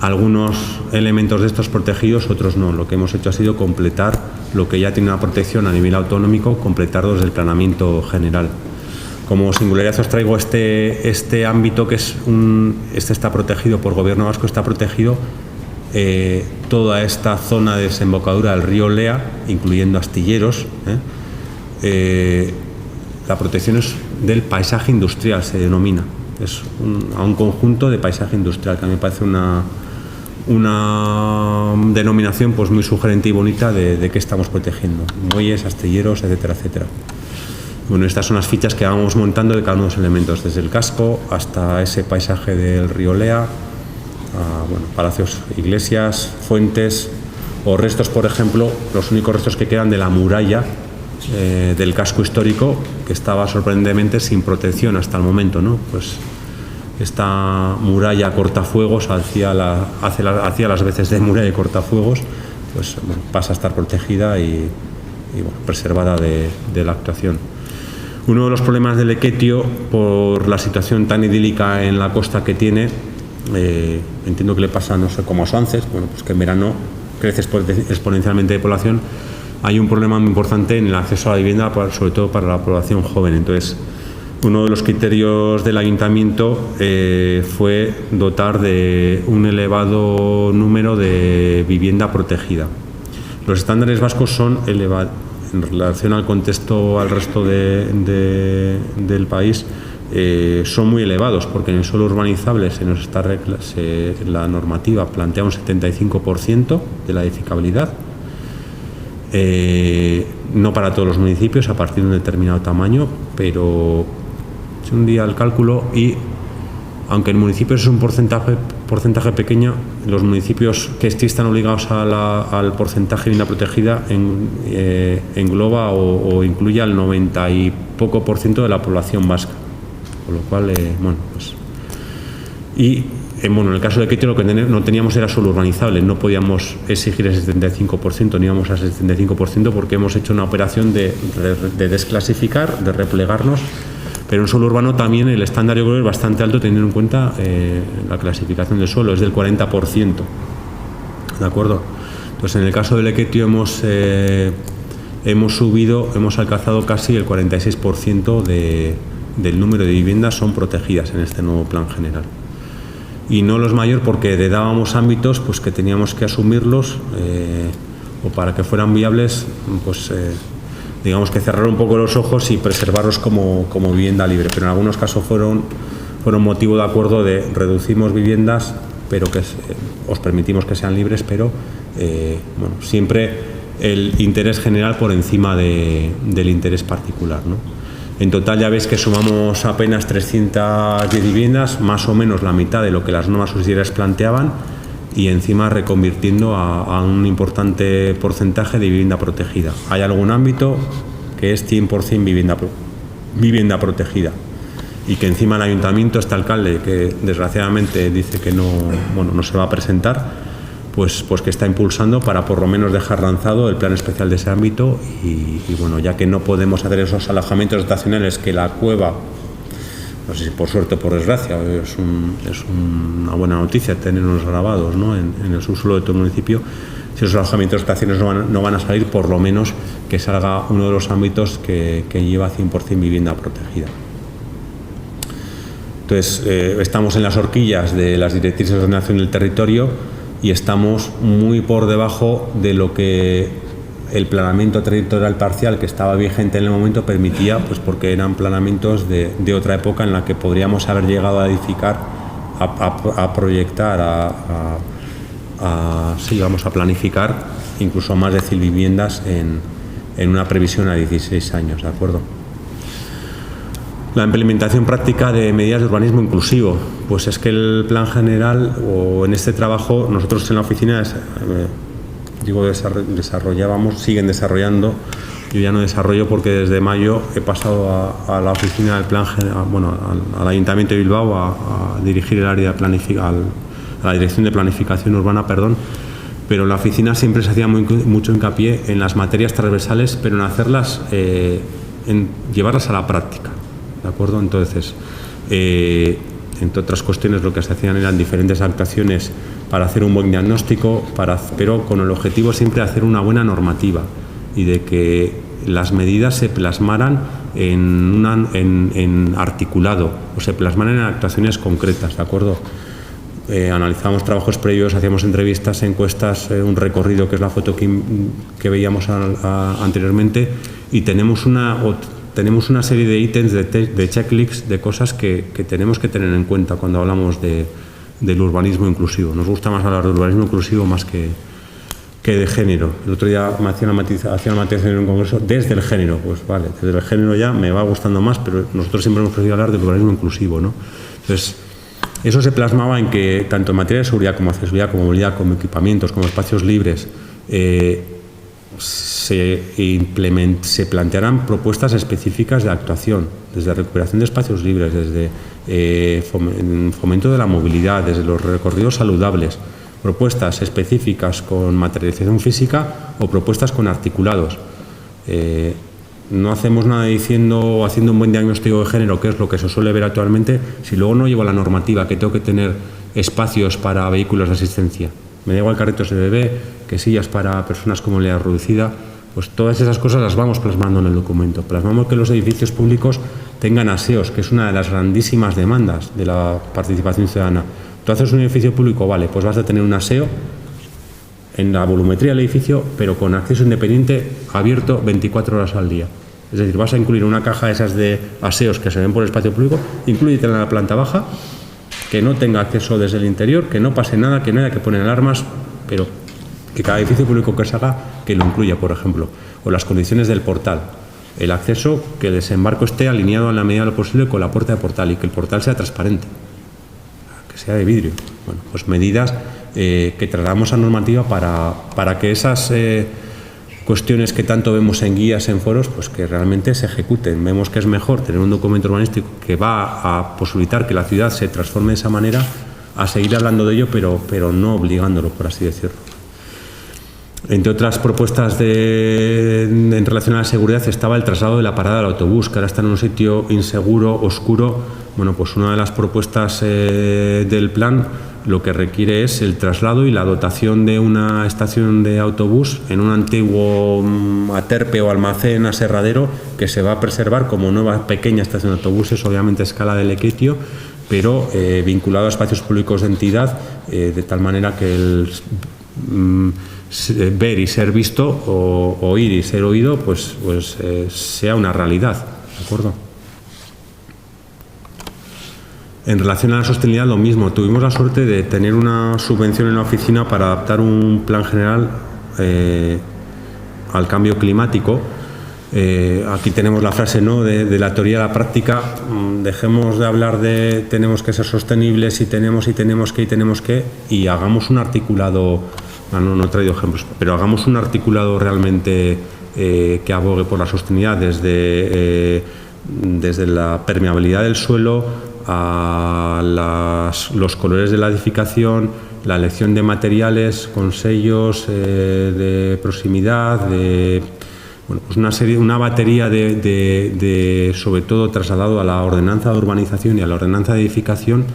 algunos elementos de estos protegidos, otros no. Lo que hemos hecho ha sido completar lo que ya tiene una protección a nivel autonómico, completarlos del planeamiento general. Como singularidad os traigo este ámbito, que está protegido por Gobierno Vasco, está protegido toda esta zona de desembocadura del río Lea, incluyendo astilleros. La protección es del paisaje industrial, se denomina. Es un conjunto de paisaje industrial, que a mí me parece una denominación pues muy sugerente y bonita de qué estamos protegiendo. Muelles, astilleros, etcétera, etcétera. Bueno, estas son las fichas que vamos montando de cada uno de los elementos, desde el casco hasta ese paisaje del río Lea, palacios, iglesias, fuentes o restos, por ejemplo, los únicos restos que quedan de la muralla del casco histórico, que estaba sorprendentemente sin protección hasta el momento, ¿no? Pues esta muralla cortafuegos hacía las veces de muralla de cortafuegos, pues pasa a estar protegida y preservada de la actuación. Uno de los problemas del Lequeitio, por la situación tan idílica en la costa que tiene, entiendo que le pasa, no sé, como a Suances, pues que en verano crece exponencialmente de población. Hay un problema muy importante en el acceso a la vivienda, sobre todo para la población joven. Entonces, uno de los criterios del ayuntamiento fue dotar de un elevado número de vivienda protegida. Los estándares vascos son elevados en relación al contexto, al resto del país, son muy elevados, porque en el suelo urbanizable la normativa plantea un 75% de la edificabilidad. No para todos los municipios, a partir de un determinado tamaño, pero es un día el cálculo, y aunque en municipios es un porcentaje pequeño, los municipios que sí están obligados al porcentaje de vivienda protegida engloba o incluye al 90 y poco % de la población vasca, con lo cual, en el caso de Lequeitio lo que no teníamos era suelo urbanizable, no podíamos exigir ese 75%, no íbamos a ese 75% porque hemos hecho una operación de desclasificar, de replegarnos, pero en suelo urbano también el estándar, yo creo, es bastante alto teniendo en cuenta la clasificación del suelo, es del 40%, ¿de acuerdo? Entonces, en el caso de Lequeitio hemos alcanzado casi el 46% del número de viviendas son protegidas en este nuevo plan general. Y no los mayor porque heredábamos ámbitos pues que teníamos que asumirlos o para que fueran viables, pues digamos que cerrar un poco los ojos y preservarlos como vivienda libre, pero en algunos casos fueron motivo de acuerdo de reducimos viviendas, pero que os permitimos que sean libres, pero siempre el interés general por encima del interés particular, ¿no? En total ya veis que sumamos apenas 310 viviendas, más o menos la mitad de lo que las normas subsidiarias planteaban, y encima reconvirtiendo a un importante porcentaje de vivienda protegida. Hay algún ámbito que es 100% vivienda protegida, y que encima el ayuntamiento, este alcalde, que desgraciadamente dice que no se va a presentar, pues que está impulsando para por lo menos dejar lanzado el plan especial de ese ámbito y ya que no podemos hacer esos alojamientos estacionales, que la cueva, no sé si por suerte o por desgracia, es una buena noticia tener unos grabados, ¿no?, en el subsuelo de todo el municipio. Si esos alojamientos estacionales no van a salir, por lo menos que salga uno de los ámbitos que lleva 100% vivienda protegida. Entonces, estamos en las horquillas de las directrices de ordenación del territorio y estamos muy por debajo de lo que el planeamiento territorial parcial que estaba vigente en el momento permitía, pues porque eran planeamientos de otra época en la que podríamos haber llegado a edificar, a proyectar, a planificar incluso más de 100 viviendas en una previsión a 16 años, ¿de acuerdo? La implementación práctica de medidas de urbanismo inclusivo, pues es que el plan general, o en este trabajo, nosotros en la oficina desarrollábamos, siguen desarrollando. Yo ya no desarrollo porque desde mayo he pasado a la oficina del plan general, al Ayuntamiento de Bilbao a dirigir el área de a la Dirección de Planificación Urbana, pero en la oficina siempre se hacía mucho hincapié en las materias transversales, pero en hacerlas, en llevarlas a la práctica. ¿De acuerdo? Entonces, entre otras cuestiones, lo que se hacían eran diferentes actuaciones para hacer un buen diagnóstico, pero con el objetivo siempre de hacer una buena normativa y de que las medidas se plasmaran en articulado o se plasmaran en actuaciones concretas, ¿de acuerdo? analizábamos trabajos previos, hacíamos entrevistas, encuestas, un recorrido que es la foto que veíamos anteriormente, y tenemos una serie de ítems, de checklists, de cosas que tenemos que tener en cuenta cuando hablamos del urbanismo inclusivo. Nos gusta más hablar de urbanismo inclusivo más que de género. El otro día me hacía una matización en un congreso desde el género. Pues vale, desde el género ya me va gustando más, pero nosotros siempre hemos preferido hablar del urbanismo inclusivo, ¿no? Entonces, eso se plasmaba en que tanto en materia de seguridad como accesibilidad, como movilidad, como equipamientos, como espacios libres, se plantearán propuestas específicas de actuación, desde recuperación de espacios libres, desde fomento de la movilidad, desde los recorridos saludables, propuestas específicas con materialización física o propuestas con articulados. No hacemos nada diciendo o haciendo un buen diagnóstico de género, que es lo que se suele ver actualmente, si luego no llevo la normativa que tengo que tener espacios para vehículos de asistencia. Me da igual carritos de bebé, que sillas para personas con movilidad reducida. Pues todas esas cosas las vamos plasmando en el documento. Plasmamos que los edificios públicos tengan aseos, que es una de las grandísimas demandas de la participación ciudadana. Tú haces un edificio público, vale, pues vas a tener un aseo en la volumetría del edificio, pero con acceso independiente, abierto 24 horas al día. Es decir, vas a incluir una caja de esas de aseos que se ven por el espacio público, inclúyete en la planta baja, que no tenga acceso desde el interior, que no pase nada, que no haya que poner alarmas, pero que cada edificio público que se haga, que lo incluya, por ejemplo. O las condiciones del portal. El acceso, que el desembarco esté alineado en la medida de lo posible con la puerta de portal y que el portal sea transparente, que sea de vidrio. Bueno, pues medidas que trasladamos a normativa para que esas cuestiones que tanto vemos en guías, en foros, pues que realmente se ejecuten. Vemos que es mejor tener un documento urbanístico que va a posibilitar que la ciudad se transforme de esa manera, a seguir hablando de ello, pero no obligándolo, por así decirlo. Entre otras propuestas en relación a la seguridad estaba el traslado de la parada del autobús, que ahora está en un sitio inseguro, oscuro. Bueno, pues una de las propuestas del plan lo que requiere es el traslado y la dotación de una estación de autobús en un antiguo aterpe o almacén aserradero que se va a preservar como nueva pequeña estación de autobuses, obviamente a escala de Lequeitio, pero vinculado a espacios públicos de entidad, de tal manera que el ver y ser visto o oír y ser oído pues sea una realidad, ¿de acuerdo? En relación a la sostenibilidad, lo mismo. Tuvimos la suerte de tener una subvención en la oficina para adaptar un plan general al cambio climático. Aquí tenemos la frase, ¿no?, de la teoría a la práctica. Dejemos de hablar de tenemos que ser sostenibles y tenemos que, y hagamos un articulado, no he traído ejemplos, pero hagamos un articulado realmente que abogue por la sostenibilidad desde la permeabilidad del suelo a los colores de la edificación, la elección de materiales con sellos de proximidad, pues una batería de sobre todo trasladado a la ordenanza de urbanización y a la ordenanza de edificación,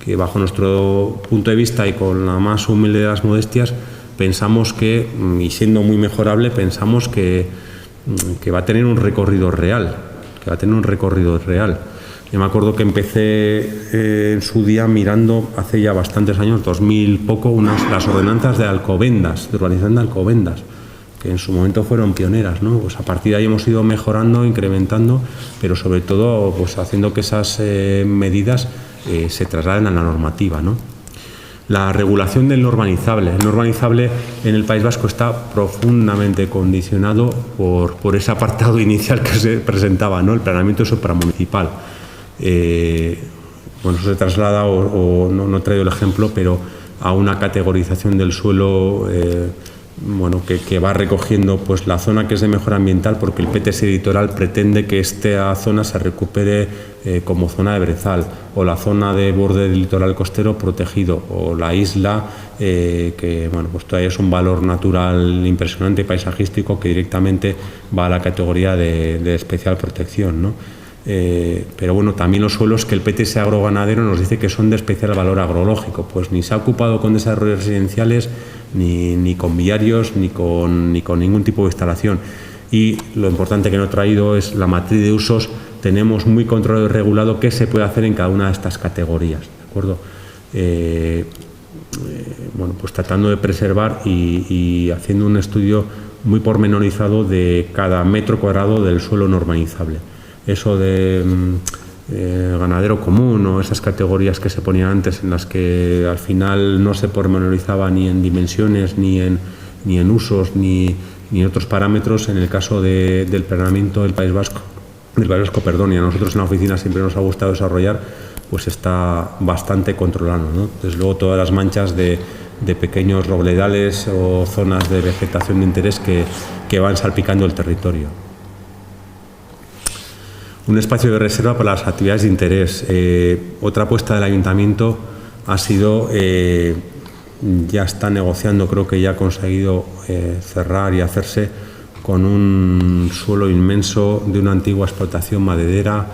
que bajo nuestro punto de vista y con la más humilde de las modestias pensamos que, y siendo muy mejorable, pensamos que va a tener un recorrido real, Yo me acuerdo que empecé en su día mirando, hace ya bastantes años, 2000 poco, las ordenanzas de Alcobendas, de urbanización de Alcobendas, que en su momento fueron pioneras, ¿no? Pues a partir de ahí hemos ido mejorando, incrementando, pero sobre todo pues haciendo que esas medidas se trasladen a la normativa, ¿no? La regulación del no urbanizable. El no urbanizable en el País Vasco está profundamente condicionado por ese apartado inicial que se presentaba, ¿no? El planeamiento supramunicipal. Eso se traslada, no he traído el ejemplo, pero a una categorización del suelo que va recogiendo pues la zona que es de mejora ambiental, porque el PTS litoral pretende que esta zona se recupere como zona de brezal, o la zona de borde del litoral costero protegido, o la isla que pues todavía es un valor natural impresionante, paisajístico, que directamente va a la categoría de especial protección, ¿no? Pero bueno, también los suelos que el PTS agroganadero nos dice que son de especial valor agrológico, pues ni se ha ocupado con desarrollos residenciales, ni con viarios, ni con ningún tipo de instalación. Y lo importante que no he traído es la matriz de usos. Tenemos muy controlado y regulado qué se puede hacer en cada una de estas categorías, ¿de acuerdo? bueno, pues tratando de preservar y haciendo un estudio muy pormenorizado de cada metro cuadrado del suelo no urbanizable. Eso de ganadero común o esas categorías que se ponían antes, en las que al final no se pormenorizaba ni en dimensiones, ni en usos, ni en otros parámetros, en el caso del planeamiento del País Vasco, y a nosotros en la oficina siempre nos ha gustado desarrollar, pues está bastante controlado, ¿no? Desde luego todas las manchas de pequeños robledales o zonas de vegetación de interés que van salpicando el territorio. Un espacio de reserva para las actividades de interés. Otra apuesta del ayuntamiento ha sido, ya está negociando, creo que ya ha conseguido cerrar y hacerse con un suelo inmenso de una antigua explotación maderera,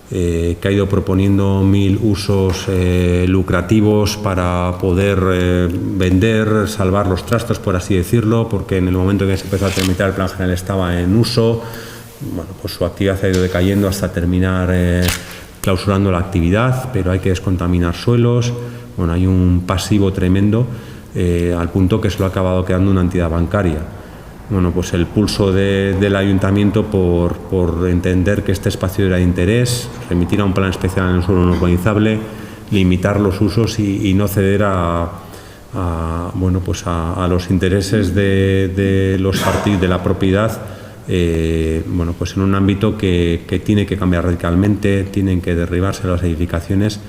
que ha ido proponiendo 1000 usos lucrativos para poder vender, salvar los trastos, por así decirlo, porque en el momento en que se empezó a tramitar el plan general estaba en uso. Bueno, pues su actividad ha ido decayendo hasta terminar clausurando la actividad, pero hay que descontaminar suelos. Bueno, hay un pasivo tremendo, al punto que se lo ha acabado quedando una entidad bancaria. Bueno, pues el pulso del ayuntamiento por entender que este espacio era de interés, remitir a un plan especial en el suelo no urbanizable, limitar los usos y no ceder bueno, pues a los intereses de los partidos de la propiedad, bueno, pues en un ámbito que tiene que cambiar radicalmente, tienen que derribarse las edificaciones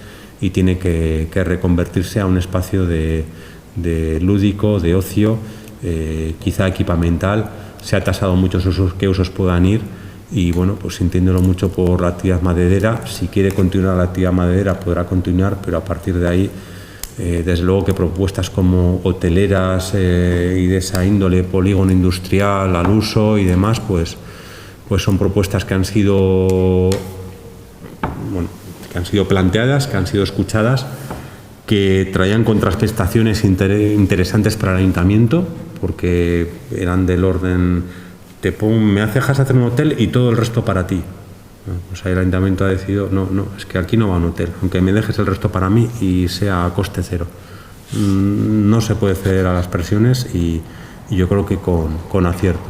y tiene que reconvertirse a un espacio de lúdico, de ocio, quizá equipamental. Se ha tasado muchos usos, qué usos puedan ir, y bueno, pues sintiéndolo mucho por la actividad maderera. Si quiere continuar la actividad maderera podrá continuar, pero a partir de ahí, desde luego que propuestas como hoteleras y de esa índole, polígono industrial al uso y demás, pues son propuestas que han sido, bueno, que han sido planteadas, que han sido escuchadas, que traían contraprestaciones interesantes para el ayuntamiento, porque eran del orden, me dejas hacer un hotel y todo el resto para ti. Pues ahí el ayuntamiento ha decidido, no, es que aquí no va un hotel, aunque me dejes el resto para mí y sea a coste cero. No se puede ceder a las presiones y yo creo que con acierto.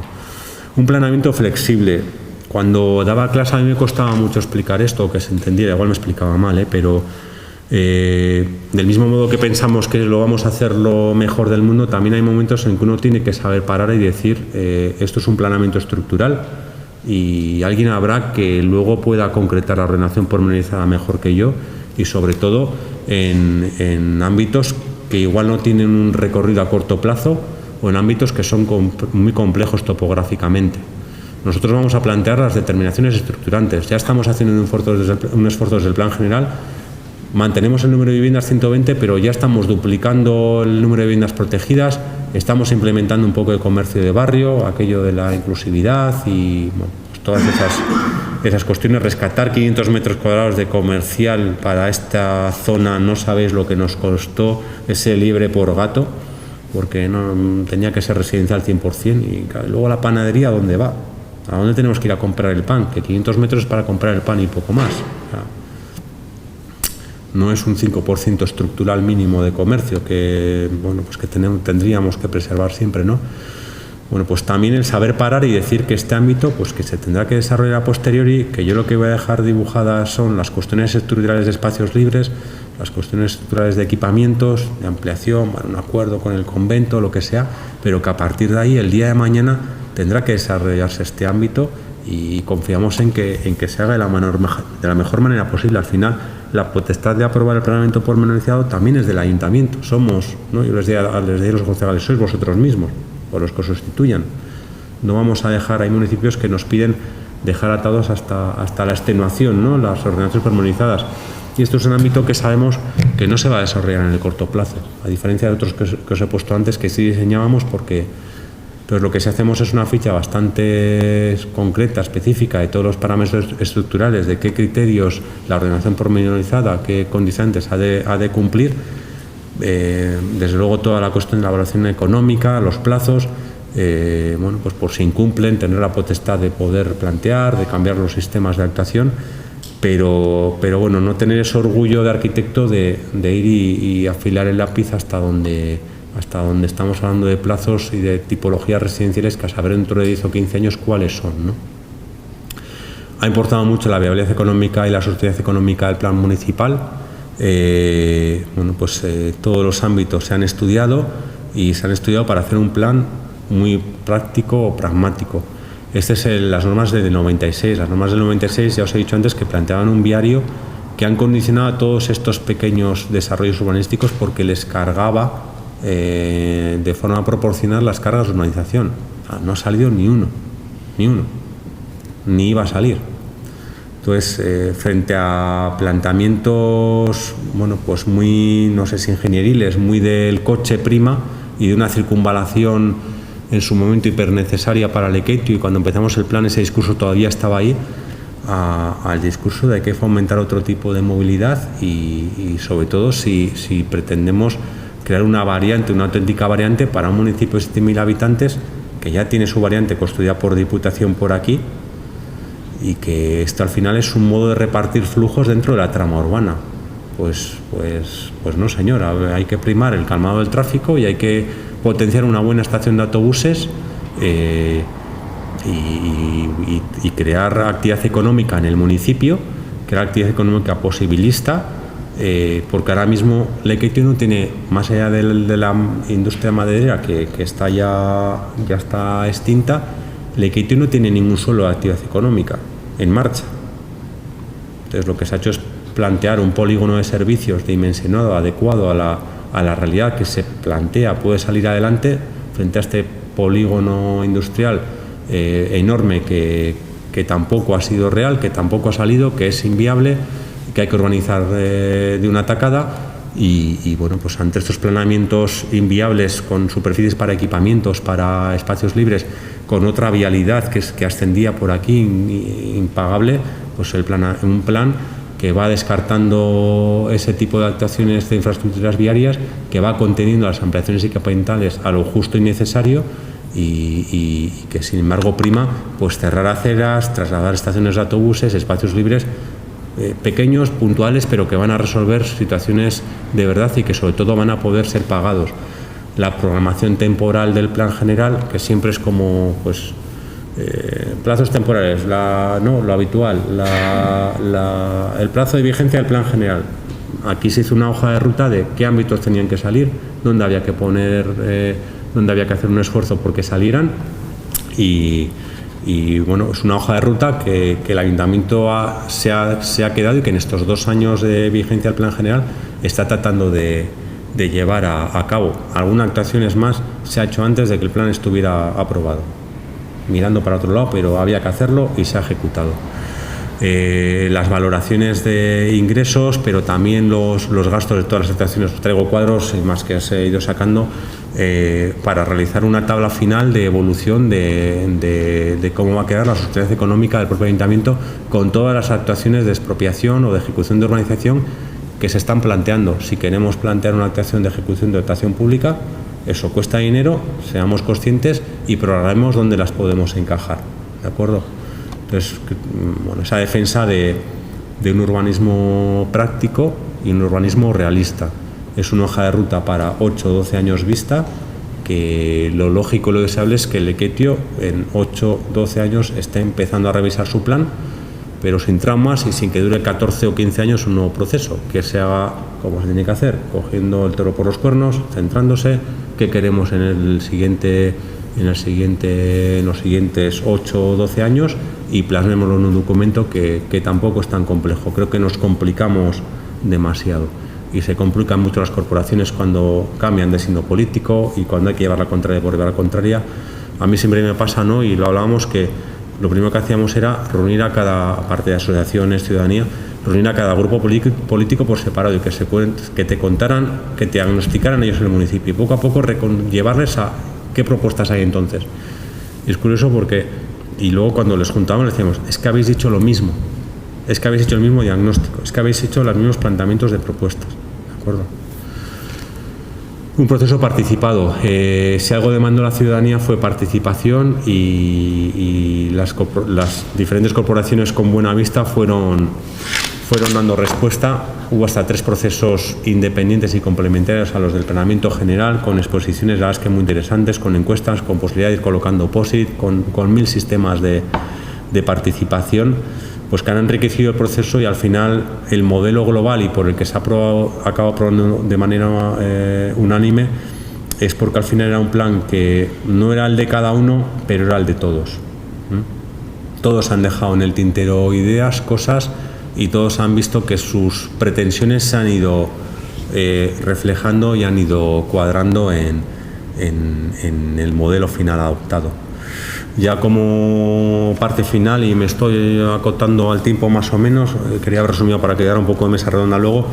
Un planeamiento flexible. Cuando daba clase a mí me costaba mucho explicar esto, que se entendiera, igual me explicaba mal, pero del mismo modo que pensamos que lo vamos a hacer lo mejor del mundo, también hay momentos en que uno tiene que saber parar y decir, esto es un planeamiento estructural, y alguien habrá que luego pueda concretar la ordenación pormenorizada mejor que yo, y sobre todo en ámbitos que igual no tienen un recorrido a corto plazo, o en ámbitos que son muy complejos topográficamente. Nosotros vamos a plantear las determinaciones estructurantes. Ya estamos haciendo un esfuerzo desde el plan general. Mantenemos el número de viviendas 120, pero ya estamos duplicando el número de viviendas protegidas, estamos implementando un poco de comercio de barrio, aquello de la inclusividad y bueno, pues todas esas cuestiones. Rescatar 500 metros cuadrados de comercial para esta zona, no sabéis lo que nos costó ese libre por gato, porque no tenía que ser residencial 100%, y luego la panadería, ¿dónde va? ¿A dónde tenemos que ir a comprar el pan? Que 500 metros es para comprar el pan y poco más. No es un 5% estructural mínimo de comercio que, bueno, pues que tendríamos que preservar siempre, ¿no? Bueno, pues también el saber parar y decir que este ámbito, pues que se tendrá que desarrollar a posteriori, que yo lo que voy a dejar dibujadas son las cuestiones estructurales de espacios libres, las cuestiones estructurales de equipamientos, de ampliación, bueno, un acuerdo con el convento, lo que sea, pero que a partir de ahí, el día de mañana, tendrá que desarrollarse este ámbito, y confiamos en que se haga de la mejor manera posible. Al final, la potestad de aprobar el planeamiento pormenorizado también es del ayuntamiento. Somos, ¿no? Yo les digo a los concejales, sois vosotros mismos, o los que os sustituyan. No vamos a dejar, hay municipios que nos piden dejar atados hasta la extenuación, ¿no? Las ordenaciones pormenorizadas. Y esto es un ámbito que sabemos que no se va a desarrollar en el corto plazo, a diferencia de otros que os he puesto antes, que sí diseñábamos, porque pues lo que sí hacemos es una ficha bastante concreta, específica, de todos los parámetros estructurales, de qué criterios la ordenación pormenorizada, qué condicionantes ha de cumplir. Desde luego toda la cuestión de la evaluación económica, los plazos, bueno, pues por si incumplen, tener la potestad de poder plantear, de cambiar los sistemas de actuación, pero bueno, no tener ese orgullo de arquitecto de ir y afilar el lápiz hasta donde estamos hablando de plazos y de tipologías residenciales, que a saber dentro de 10 o 15 años cuáles son, ¿no? Ha importado mucho la viabilidad económica y la sostenibilidad económica del plan municipal. Todos los ámbitos se han estudiado y se han estudiado para hacer un plan muy práctico o pragmático. Estas son las normas del 96. Las normas del 96, ya os he dicho antes, que planteaban un viario que han condicionado a todos estos pequeños desarrollos urbanísticos porque les cargaba de forma proporcional las cargas de urbanización. No ha salido ni uno, ni iba a salir. Entonces, frente a planteamientos, muy, no sé si ingenieriles, muy del coche prima y de una circunvalación en su momento hipernecesaria para Lekeitio, y cuando empezamos el plan ese discurso todavía estaba ahí, al discurso de que hay que fomentar otro tipo de movilidad y sobre todo si pretendemos crear una auténtica variante para un municipio de 7.000 habitantes que ya tiene su variante construida por Diputación por aquí, y que esto al final es un modo de repartir flujos dentro de la trama urbana. Pues no, señor, hay que primar el calmado del tráfico y hay que potenciar una buena estación de autobuses y crear actividad económica en el municipio, crear actividad económica posibilista, porque ahora mismo Lekeitio no tiene, más allá de la industria maderera que ya está extinta, Lekeitio no tiene ningún suelo de actividad económica en marcha. Entonces lo que se ha hecho es plantear un polígono de servicios dimensionado, adecuado a la realidad que se plantea, puede salir adelante frente a este polígono industrial enorme que tampoco ha sido real, que tampoco ha salido, que es inviable, que hay que urbanizar de una tacada. Y ante estos planeamientos inviables con superficies para equipamientos, para espacios libres, con otra vialidad que ascendía por aquí impagable, pues un plan que va descartando ese tipo de actuaciones de infraestructuras viarias, que va conteniendo las ampliaciones equipamientales a lo justo y necesario, y que sin embargo prima pues cerrar aceras, trasladar estaciones de autobuses, espacios libres pequeños, puntuales, pero que van a resolver situaciones de verdad y que sobre todo van a poder ser pagados. La programación temporal del plan general, que siempre es como plazos temporales, lo habitual, el plazo de vigencia del plan general. Aquí se hizo una hoja de ruta de qué ámbitos tenían que salir, dónde había que poner, dónde había que hacer un esfuerzo porque salieran, y es una hoja de ruta que el Ayuntamiento se ha quedado y que en estos 2 años de vigencia del plan general está tratando de llevar a cabo. Algunas actuaciones más se ha hecho antes de que el plan estuviera aprobado, mirando para otro lado, pero había que hacerlo y se ha ejecutado. Las valoraciones de ingresos, pero también los gastos de todas las actuaciones. Os traigo cuadros más que os he ido sacando para realizar una tabla final de evolución de cómo va a quedar la sostenibilidad económica del propio Ayuntamiento con todas las actuaciones de expropiación o de ejecución de urbanización que se están planteando. Si queremos plantear una actuación de ejecución de dotación pública, eso cuesta dinero, seamos conscientes y programemos dónde las podemos encajar, ¿de acuerdo? Entonces, esa defensa de un urbanismo práctico y un urbanismo realista. Es una hoja de ruta para 8 o 12 años vista, que lo lógico y lo deseable es que Lekeitio en 8 o 12 años esté empezando a revisar su plan, pero sin traumas y sin que dure 14 o 15 años un nuevo proceso, que se haga como se tiene que hacer, cogiendo el toro por los cuernos, centrándose, qué queremos en los siguientes 8 o 12 años, y plasmémoslo en un documento que tampoco es tan complejo. Creo que nos complicamos demasiado y se complican mucho las corporaciones cuando cambian de signo político y cuando hay que llevar la contraria por llevar la contraria. A mí siempre me pasa, ¿no? Y lo hablábamos, que lo primero que hacíamos era reunir a cada parte de asociaciones, ciudadanía, reunir a cada grupo político por separado y que te contaran, que te diagnosticaran ellos en el municipio y poco a poco llevarles a qué propuestas hay entonces. Y es curioso porque, y luego cuando les juntábamos les decíamos, es que habéis dicho lo mismo, es que habéis hecho el mismo diagnóstico, es que habéis hecho los mismos planteamientos de propuestas, ¿de acuerdo? Un proceso participado. Si algo demandó la ciudadanía fue participación y las diferentes corporaciones con buena vista fueron dando respuesta. Hubo hasta 3 procesos independientes y complementarios a los del planeamiento general, con exposiciones, la verdad es que muy interesantes, con encuestas, con posibilidad de ir colocando POSIT, con 1000 sistemas de participación, pues que han enriquecido el proceso, y al final el modelo global y por el que se ha acabado aprobando de manera unánime es porque al final era un plan que no era el de cada uno, pero era el de todos. Todos han dejado en el tintero ideas, cosas, y todos han visto que sus pretensiones se han ido reflejando y han ido cuadrando en el modelo final adoptado. Ya como parte final, y me estoy acotando al tiempo más o menos, quería haber resumido para que quedara un poco de mesa redonda luego,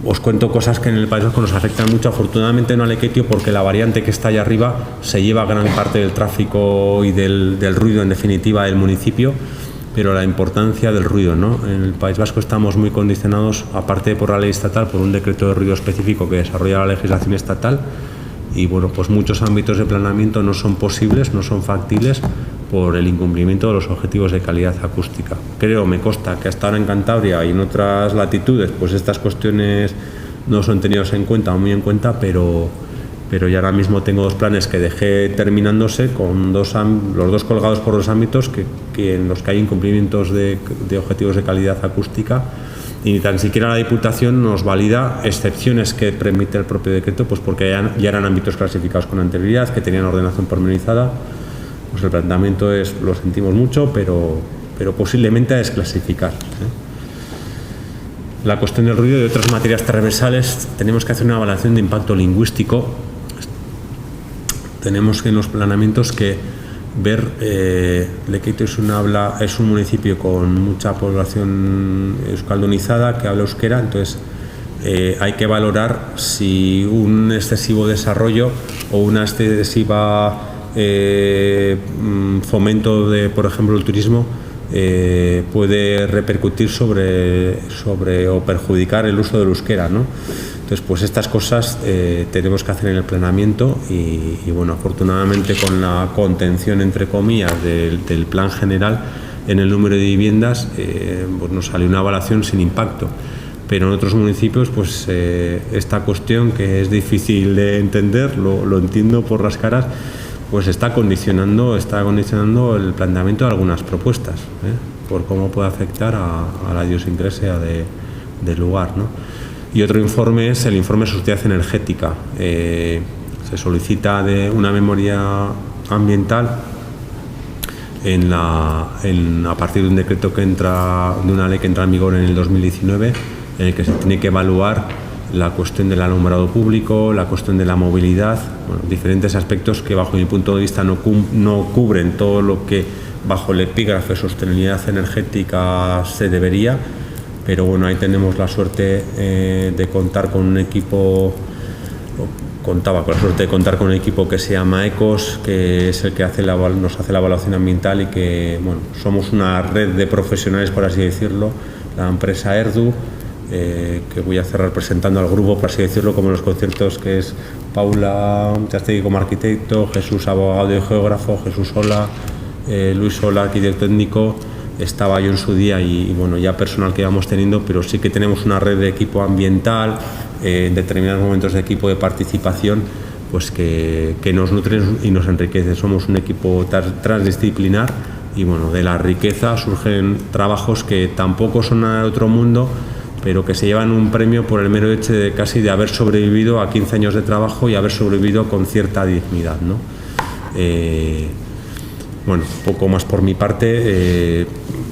os cuento cosas que en el País Vasco nos afectan mucho. Afortunadamente no a Lekeitio, porque la variante que está allá arriba se lleva gran parte del tráfico y del ruido, en definitiva, del municipio, pero la importancia del ruido, ¿no? En el País Vasco estamos muy condicionados, aparte por la ley estatal, por un decreto de ruido específico que desarrolla la legislación estatal, y bueno, pues muchos ámbitos de planeamiento no son posibles, no son factibles por el incumplimiento de los objetivos de calidad acústica. Me consta que hasta ahora en Cantabria y en otras latitudes pues estas cuestiones no son tenidas en cuenta o muy en cuenta, pero ya ahora mismo tengo 2 planes que dejé terminándose, con los 2 colgados por 2 ámbitos en los que hay incumplimientos de objetivos de calidad acústica, y ni tan siquiera la Diputación nos valida excepciones que permite el propio decreto, pues porque ya eran ámbitos clasificados con anterioridad, que tenían ordenación pormenorizada. Pues el planteamiento es, lo sentimos mucho, pero posiblemente a desclasificar. La cuestión del ruido y otras materias transversales, tenemos que hacer una evaluación de impacto lingüístico. Tenemos que en los planeamientos que ver, Lekeitio es un municipio con mucha población euskaldunizada que habla euskera, entonces hay que valorar si un excesivo desarrollo o una excesiva fomento de, por ejemplo, el turismo puede repercutir sobre o perjudicar el uso del euskera, ¿no? Entonces, pues estas cosas tenemos que hacer en el planeamiento y bueno, afortunadamente con la contención, entre comillas, del plan general en el número de viviendas, pues nos salió una evaluación sin impacto. Pero en otros municipios, pues esta cuestión, que es difícil de entender, lo entiendo por las caras, pues está condicionando el planteamiento de algunas propuestas, por cómo puede afectar a la idiosincrasia del lugar, ¿no? Y otro informe es el informe de sostenibilidad energética. Se solicita de una memoria ambiental a partir de un decreto de una ley que entra en vigor en el 2019, en el que se tiene que evaluar la cuestión del alumbrado público, la cuestión de la movilidad, diferentes aspectos que bajo mi punto de vista no cubren todo lo que bajo el epígrafe sostenibilidad energética se debería. Pero bueno, ahí tenemos la suerte de contar con un equipo, contaba con la suerte de contar con un equipo que se llama ECOS, que es el que nos hace la evaluación ambiental, y que bueno, somos una red de profesionales, por así decirlo, la empresa Erdu, que voy a cerrar presentando al grupo, por así decirlo, como en los conciertos, que es Paula Chastegui como arquitecto, Jesús abogado y geógrafo, Jesús Sola, Luis Sola, arquitecto técnico. Estaba yo en su día y bueno, ya personal que íbamos teniendo, pero sí que tenemos una red de equipo ambiental, en determinados momentos de equipo de participación, pues que nos nutren y nos enriquecen. Somos un equipo transdisciplinar y bueno, de la riqueza surgen trabajos que tampoco son nada de otro mundo, pero que se llevan un premio por el mero hecho de casi de haber sobrevivido a 15 años de trabajo y haber sobrevivido con cierta dignidad, ¿no? Bueno, poco más por mi parte.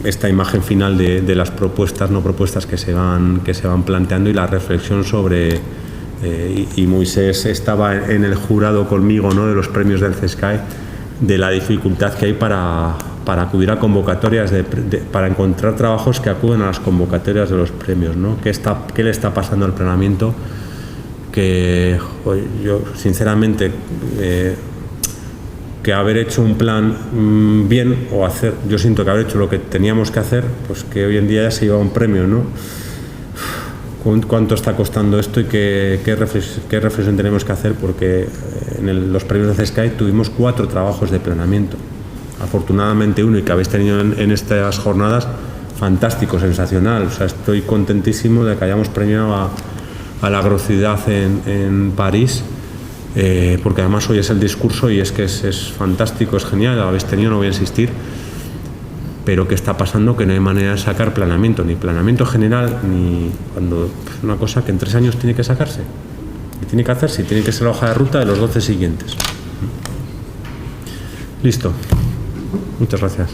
Esta imagen final de las propuestas, no propuestas que se van planteando, y la reflexión sobre y Moisés estaba en el jurado conmigo, ¿no?, de los premios del CESCAE, de la dificultad que hay para acudir a convocatorias, para encontrar trabajos que acuden a las convocatorias de los premios, ¿no? ¿Qué le está pasando al planeamiento? Que yo sinceramente que haber hecho un plan bien, o yo siento que haber hecho lo que teníamos que hacer, pues que hoy en día ya se lleva un premio, ¿no? cuánto está costando esto y qué reflexión tenemos que hacer, porque en los premios de CESCAI tuvimos 4 trabajos de planeamiento. Afortunadamente uno, y que habéis tenido en estas jornadas, fantástico, sensacional. O sea, estoy contentísimo de que hayamos premiado a la agrocidad en París, porque además hoy es el discurso y es que es fantástico, es genial, lo habéis tenido, no voy a insistir. Pero ¿qué está pasando? Que no hay manera de sacar planeamiento, ni planeamiento general, ni cuando es una cosa que en 3 años tiene que sacarse. Y tiene que hacerse, y tiene que ser la hoja de ruta de los 12 siguientes. Listo. Muchas gracias.